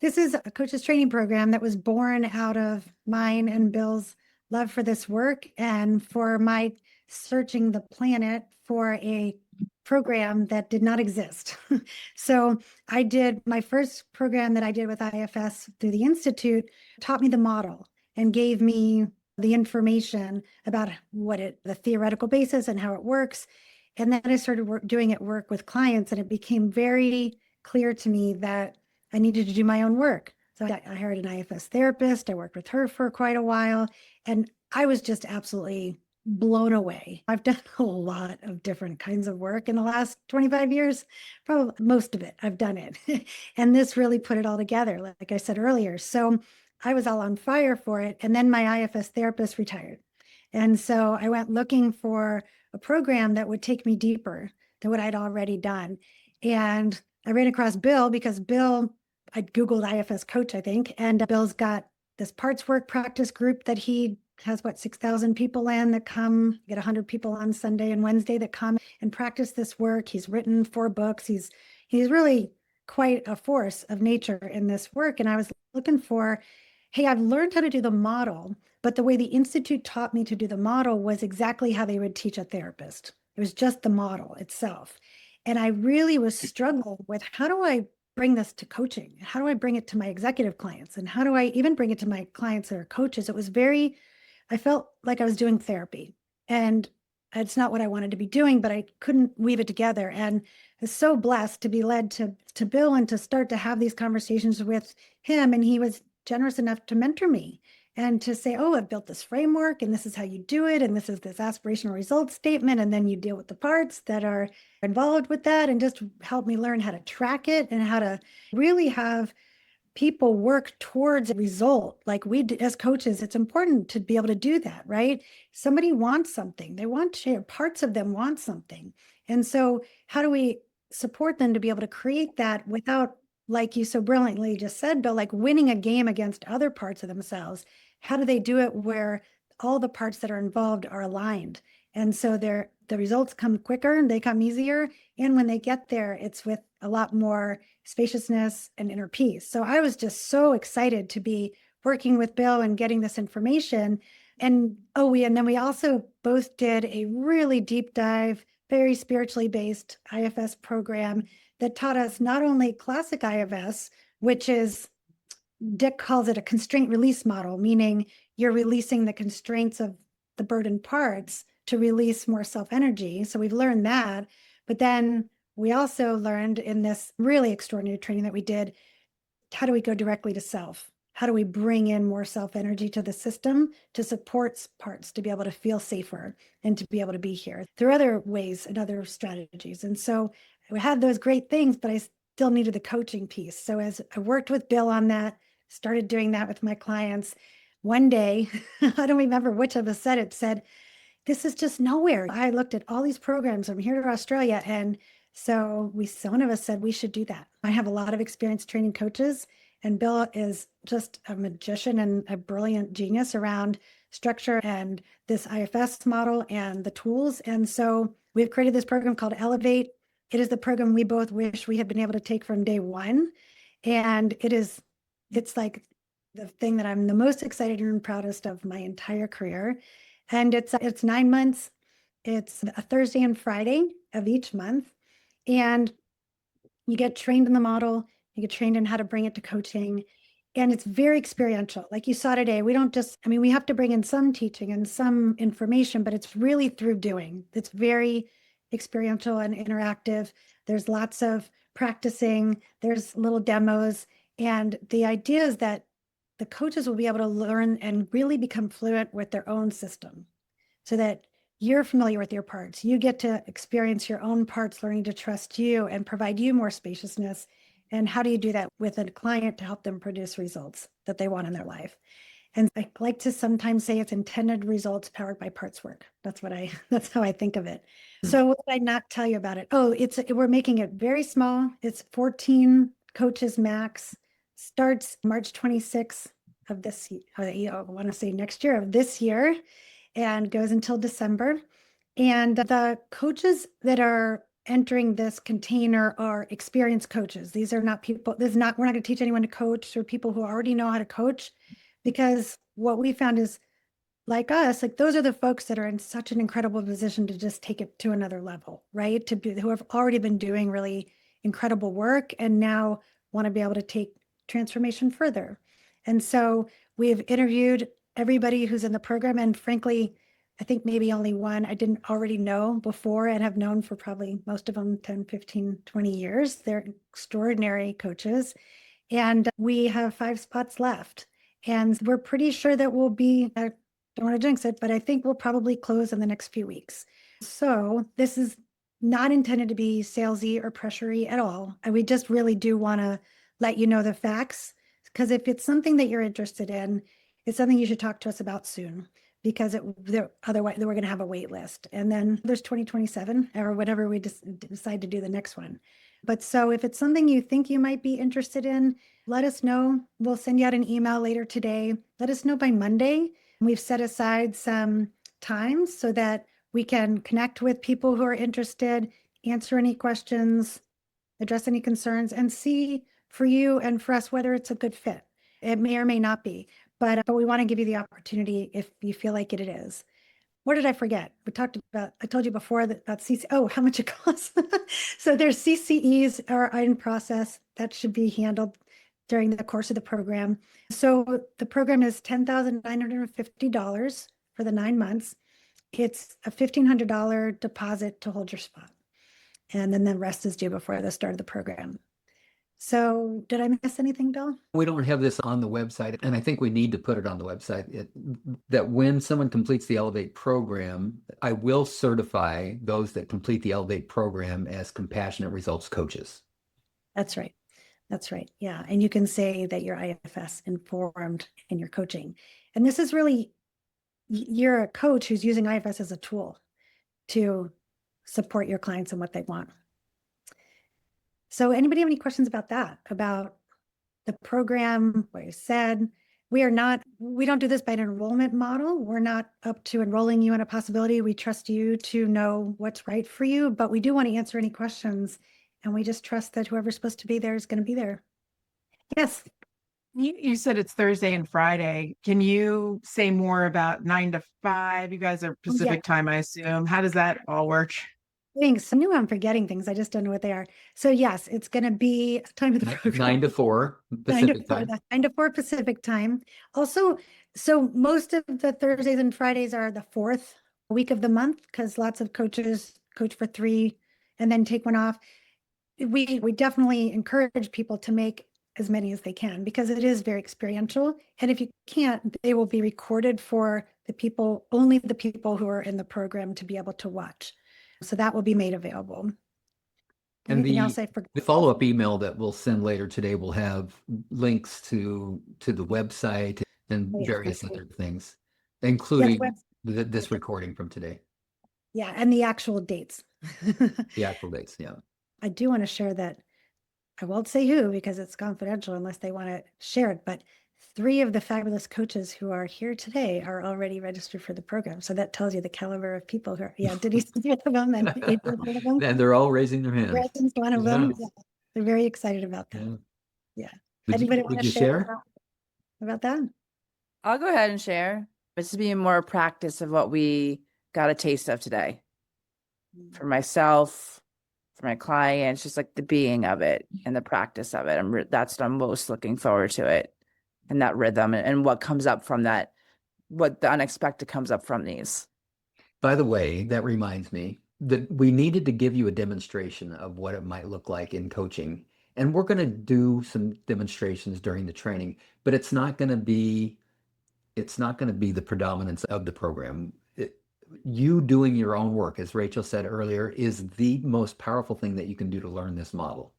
this is a coach's training program that was born out of mine and Bill's love for this work and for my searching the planet for a program that did not exist. So I did my first program that I did with IFS through the Institute, taught me the model and gave me the information about the theoretical basis and how it works. And then I started doing it work with clients, and it became very clear to me that I needed to do my own work. So I hired an IFS therapist. I worked with her for quite a while, and I was just absolutely blown away. I've done a lot of different kinds of work in the last 25 years, probably most of it, I've done it. And this really put it all together, like I said earlier. So I was all on fire for it. And then my IFS therapist retired. And so I went looking for a program that would take me deeper than what I'd already done. And I ran across Bill because I Googled IFS Coach, I think, and Bill's got this parts work practice group that he has 6,000 people in that come, get 100 people on Sunday and Wednesday that come and practice this work. He's written 4 books. He's really quite a force of nature in this work. And I was looking for, hey, I've learned how to do the model, but the way the Institute taught me to do the model was exactly how they would teach a therapist. It was just the model itself. And I really was struggling with, how do I bring this to coaching? How do I bring it to my executive clients? And how do I even bring it to my clients that are coaches? It was I felt like I was doing therapy, and it's not what I wanted to be doing, but I couldn't weave it together. And I was so blessed to be led to Bill and to start to have these conversations with him. And he was generous enough to mentor me and to say, oh, I've built this framework and this is how you do it. And this is this aspirational results statement. And then you deal with the parts that are involved with that, and just help me learn how to track it and how to really have people work towards a result. Like as coaches, it's important to be able to do that, right? Somebody wants something. They want to, parts of them want something. And so how do we support them to be able to create that without, like you so brilliantly just said, Bill, like winning a game against other parts of themselves? How do they do it where all the parts that are involved are aligned? And so the results come quicker and they come easier. And when they get there, it's with a lot more spaciousness and inner peace. So I was just so excited to be working with Bill and getting this information. And then we also both did a really deep dive, very spiritually based IFS program that taught us not only classic IFS, which is, Dick calls it a constraint release model, meaning you're releasing the constraints of the burdened parts to release more self-energy. So we've learned that. But then we also learned in this really extraordinary training that we did, how do we go directly to self? How do we bring in more self-energy to the system to support parts to be able to feel safer and to be able to be here? There are other ways and other strategies. And so we had those great things, but I still needed the coaching piece. So as I worked with Bill on that, started doing that with my clients, one day, I don't remember which of us said it, said, this is just nowhere. I looked at all these programs. I'm here to Australia. And so one of us said we should do that. I have a lot of experience training coaches, and Bill is just a magician and a brilliant genius around structure and this IFS model and the tools. And so we've created this program called Elevate. It is the program we both wish we had been able to take from day one. And it's like the thing that I'm the most excited and proudest of my entire career. And it's 9 months. It's a Thursday and Friday of each month. And you get trained in the model, you get trained in how to bring it to coaching. And it's very experiential. Like you saw today, we have to bring in some teaching and some information, but it's really through doing. It's very experiential and interactive. There's lots of practicing, there's little demos. And the idea is that the coaches will be able to learn and really become fluent with their own system, so that you're familiar with your parts. You get to experience your own parts, learning to trust you and provide you more spaciousness. And how do you do that with a client to help them produce results that they want in their life? And I like to sometimes say it's intended results powered by parts work. That's how I think of it. So what did I not tell you about it? Oh, we're making it very small. It's 14 coaches max, starts March 26th of this, I want to say next year of this year, and goes until December. And the coaches that are entering this container are experienced coaches. These are not people, we're not going to teach anyone to coach, or people who already know how to coach, because what we found is, like us, like those are the folks that are in such an incredible position to just take it to another level, right? Who have already been doing really incredible work and now want to be able to take transformation further. And so we've interviewed everybody who's in the program. And frankly, I think maybe only one I didn't already know before and have known for probably most of them 10, 15, 20 years. They're extraordinary coaches. And we have 5 spots left. And we're pretty sure that we'll be, I don't want to jinx it, but I think we'll probably close in the next few weeks. So this is not intended to be salesy or pressury at all. And we just really do want to let you know the facts, because if it's something that you're interested in, it's something you should talk to us about soon, because otherwise we're going to have a wait list. And then there's 2027 or whatever we decide to do the next one. But so if it's something you think you might be interested in, let us know. We'll send you out an email later today. Let us know by Monday. We've set aside some times so that we can connect with people who are interested, answer any questions, address any concerns, and see for you and for us whether it's a good fit. It may or may not be, but we want to give you the opportunity if you feel like it is. What did I forget? I told you before that about CC. Oh, how much it costs. So there's CCEs are in process that should be handled during the course of the program. So the program is $10,950 for the 9 months. It's a $1,500 deposit to hold your spot. And then the rest is due before the start of the program. So did I miss anything, Bill? We don't have this on the website, and I think we need to put it on the website, that when someone completes the Elevate program, I will certify those that complete the Elevate program as compassionate results coaches. That's right. That's right. Yeah. And you can say that you're IFS informed in your coaching. And this is really, you're a coach who's using IFS as a tool to support your clients and what they want. So anybody have any questions about that, about the program, what you said? We don't do this by an enrollment model. We're not up to enrolling you in a possibility. We trust you to know what's right for you, but we do want to answer any questions. And we just trust that whoever's supposed to be there is going to be there. Yes. You said it's Thursday and Friday. Can you say more about 9 to 5? You guys are Pacific time, I assume. How does that all work? Thanks. I knew I'm forgetting things. I just don't know what they are. So yes, it's going to be time of the program. 9 to 4 Pacific time. 9 to 4 Pacific time. Also, so most of the Thursdays and Fridays are the 4th week of the month, because lots of coaches coach for 3 and then take one off. We definitely encourage people to make as many as they can, because it is very experiential. And if you can't, they will be recorded for only the people who are in the program to be able to watch. So that will be made available. And Anything else I forgot? The follow-up email that we'll send later today will have links to the website and various other things, including this recording from today. Yeah, and the actual dates. The actual dates, yeah. I do want to share that. I won't say who because it's confidential unless they want to share it, but 3 of the fabulous coaches who are here today are already registered for the program. So that tells you the caliber of people who are, Denise is one of them, and April's one of them. And they're all raising their hands. Resin's one of them. Yeah. They're very excited about that. Yeah. Anybody want to share about that? I'll go ahead and share. It's to be more practice of what we got a taste of today. For myself, for my clients, just like the being of it and the practice of it. That's what I'm most looking forward to it, and that rhythm and what comes up from that, what the unexpected comes up from these. By the way, that reminds me that we needed to give you a demonstration of what it might look like in coaching. And we're going to do some demonstrations during the training, but it's not going to be the predominance of the program. You doing your own work, as Rachel said earlier, is the most powerful thing that you can do to learn this model.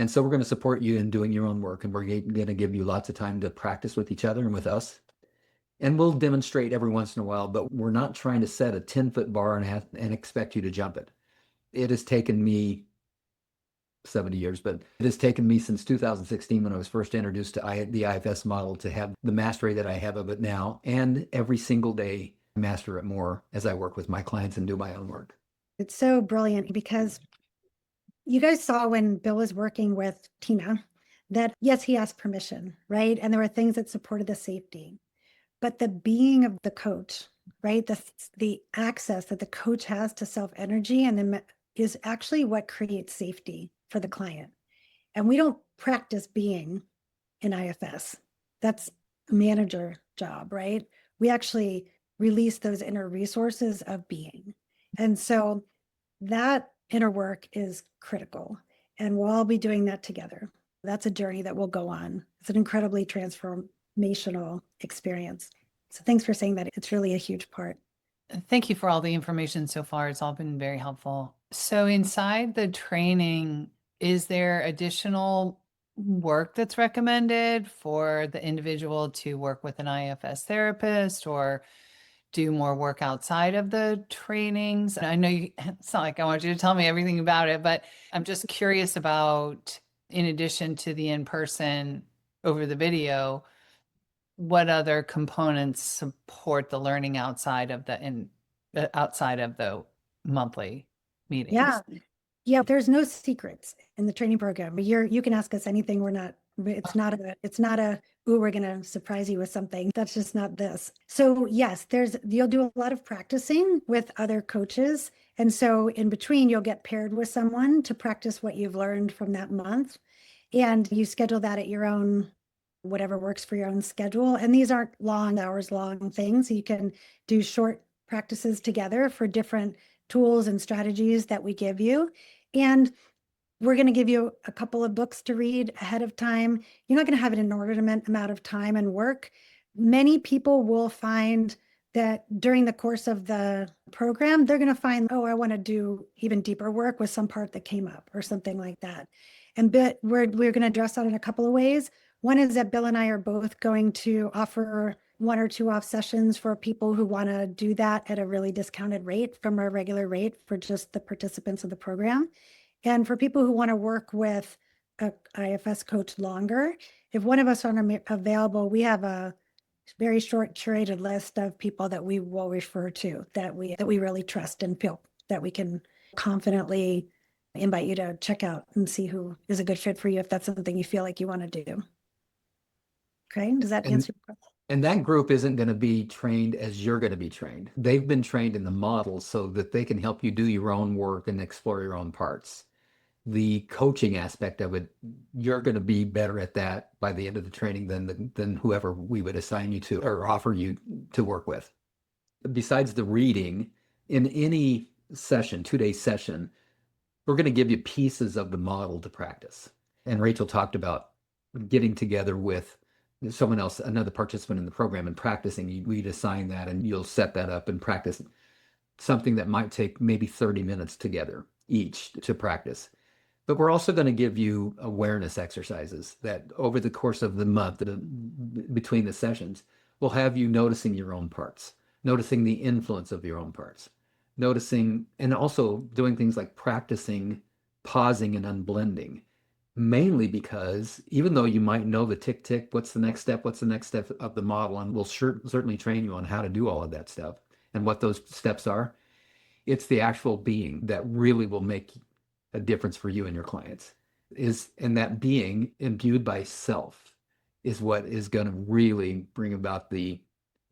And so we're going to support you in doing your own work, and we're going to give you lots of time to practice with each other and with us. And we'll demonstrate every once in a while, but we're not trying to set a 10-foot bar and expect you to jump it. It has taken me 70 years, but it has taken me since 2016 when I was first introduced to the IFS model to have the mastery that I have of it now. And every single day, I master it more as I work with my clients and do my own work. It's so brilliant because you guys saw when Bill was working with Tina that, yes, he asked permission, right? And there were things that supported the safety. But the being of the coach, right? The access that the coach has to self-energy and then is actually what creates safety for the client. And we don't practice being in IFS. That's a manager job, right? We actually release those inner resources of being. And so that inner work is critical. And we'll all be doing that together. That's a journey that will go on. It's an incredibly transformational experience. So thanks for saying that. It's really a huge part. Thank you for all the information so far. It's all been very helpful. So inside the training, is there additional work that's recommended for the individual to work with an IFS therapist or do more work outside of the trainings? I know it's not like I want you to tell me everything about it, but I'm just curious about, in addition to the in-person over the video, what other components support the learning outside of the monthly meetings? Yeah, there's no secrets in the training program. You can ask us anything. It's not a, ooh, we're going to surprise you with something. That's just not this. So yes, you'll do a lot of practicing with other coaches. And so in between, you'll get paired with someone to practice what you've learned from that month. And you schedule that at your own, whatever works for your own schedule. And these aren't hours long things. You can do short practices together for different tools and strategies that we give you. And we're going to give you a couple of books to read ahead of time. You're not going to have an inordinate amount of time and work. Many people will find that during the course of the program, they're going to find, oh, I want to do even deeper work with some part that came up or something like that. And we're going to address that in a couple of ways. One is that Bill and I are both going to offer 1 or 2 off sessions for people who want to do that at a really discounted rate from our regular rate for just the participants of the program. And for people who want to work with a IFS coach longer, if one of us aren't available, we have a very short curated list of people that we will refer to that we really trust and feel that we can confidently invite you to check out and see who is a good fit for you if that's something you feel like you want to do. Okay, does that answer your question? And that group isn't going to be trained as you're going to be trained. They've been trained in the model so that they can help you do your own work and explore your own parts. The coaching aspect of it, you're going to be better at that by the end of the training than whoever we would assign you to or offer you to work with. Besides the reading, in any session, 2-day session, we're going to give you pieces of the model to practice. And Rachel talked about getting together with someone else, another participant in the program, and practicing. We'd assign that and you'll set that up and practice something that might take maybe 30 minutes together each to practice. But we're also going to give you awareness exercises that over the course of the month, between the sessions, will have you noticing your own parts, noticing the influence of your own parts, noticing, and also doing things like practicing pausing and unblending, mainly because even though you might know the tick, what's the next step of the model, and we'll certainly train you on how to do all of that stuff and what those steps are, it's the actual being that really will make a difference for you and your clients. And that being imbued by self is what is going to really bring about the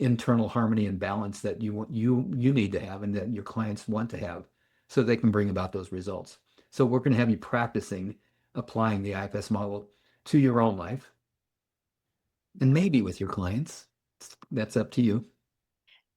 internal harmony and balance that you need to have and that your clients want to have so they can bring about those results. So we're going to have you practicing applying the IFS model to your own life and maybe with your clients. That's up to you.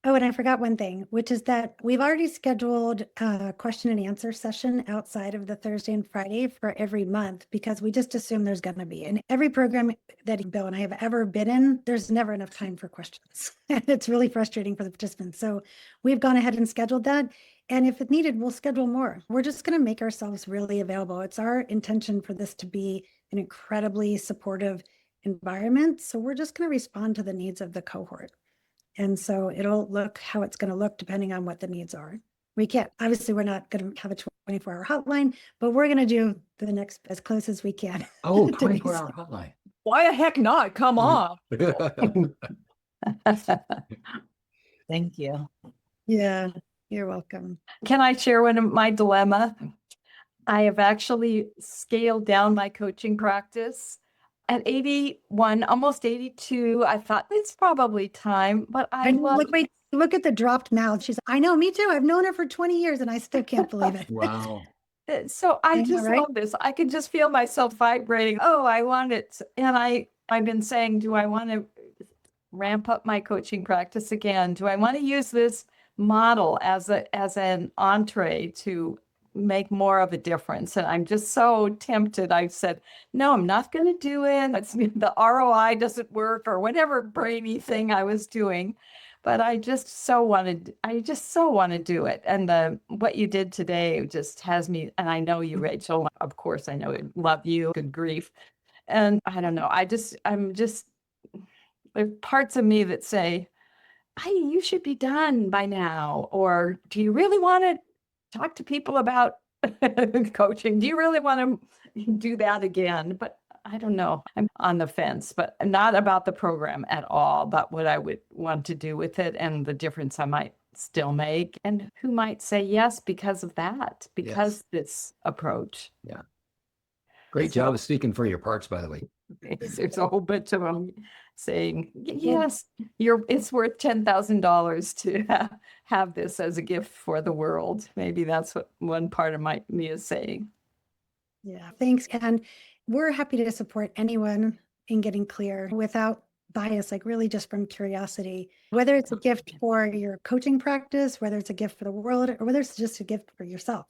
Oh, and I forgot one thing, which is that we've already scheduled a question and answer session outside of the Thursday and Friday for every month because we just assume there's going to be. In every program that Bill and I have ever been in, there's never enough time for questions. It's really frustrating for the participants. So we've gone ahead and scheduled that. And if it needed, we'll schedule more. We're just going to make ourselves really available. It's our intention for this to be an incredibly supportive environment. So we're just going to respond to the needs of the cohort. And so it'll look how it's going to look depending on what the needs are. We can't, obviously, we're not going to have a 24-hour hotline, but we're going to do the next as close as we can. Oh, to be 24-hour hotline. Why the heck not? Come on. Thank you. Yeah, you're welcome. Can I share one of my dilemma? I have actually scaled down my coaching practice. At 81, almost 82, I thought it's probably time, but I love look at the dropped mouth. She's, I know, me too. I've known her for 20 years and I still can't believe it. Wow. So I know, just right? love this. I can just feel myself vibrating. Oh, I want it. And I've been saying, do I want to ramp up my coaching practice again? Do I want to use this model as an entree to make more of a difference? And I'm just so tempted. I've said, no, I'm not going to do it. It's, the ROI doesn't work or whatever brainy thing I was doing. But I just so want to do it. And what you did today just has me, and I know you, Rachel, of course, I know, love you, good grief. And I don't know, there's parts of me that say, hey, you should be done by now. Or do you really want to talk to people about coaching? Do you really want to do that again? But I don't know. I'm on the fence, but not about the program at all, but what I would want to do with it and the difference I might still make, and who might say yes because of that, because this approach. Yeah. Great job of speaking for your parts, by the way. There's a whole bunch of them saying, yes, it's worth $10,000 to have this as a gift for the world. Maybe that's what one part of me is saying. Yeah, thanks. And we're happy to support anyone in getting clear without bias, like really just from curiosity, whether it's a gift for your coaching practice, whether it's a gift for the world, or whether it's just a gift for yourself.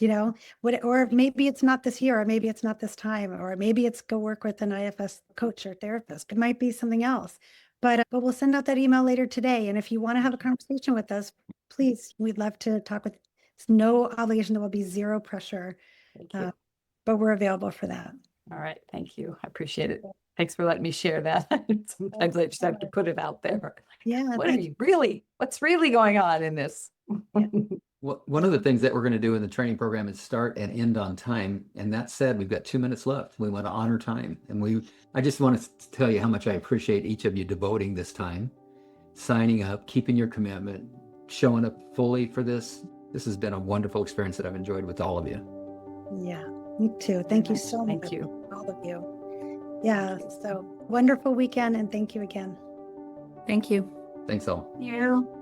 Or maybe it's not this year, or maybe it's not this time, or maybe it's go work with an IFS coach or therapist. It might be something else, but we'll send out that email later today. And if you want to have a conversation with us, please, we'd love to talk with. It's no obligation. There will be zero pressure, but we're available for that. All right. Thank you. I appreciate it. Thanks for letting me share that. Sometimes I just have to put it out there. Yeah. What's really going on in this? Yeah. Well, one of the things that we're going to do in the training program is start and end on time. And that said, we've got 2 minutes left. We want to honor time. And I just want to tell you how much I appreciate each of you devoting this time, signing up, keeping your commitment, showing up fully for this. This has been a wonderful experience that I've enjoyed with all of you. Yeah, me too. Thank you so much. Thank you. All of you. Yeah, so wonderful weekend, and thank you again. Thank you. Thanks all. You.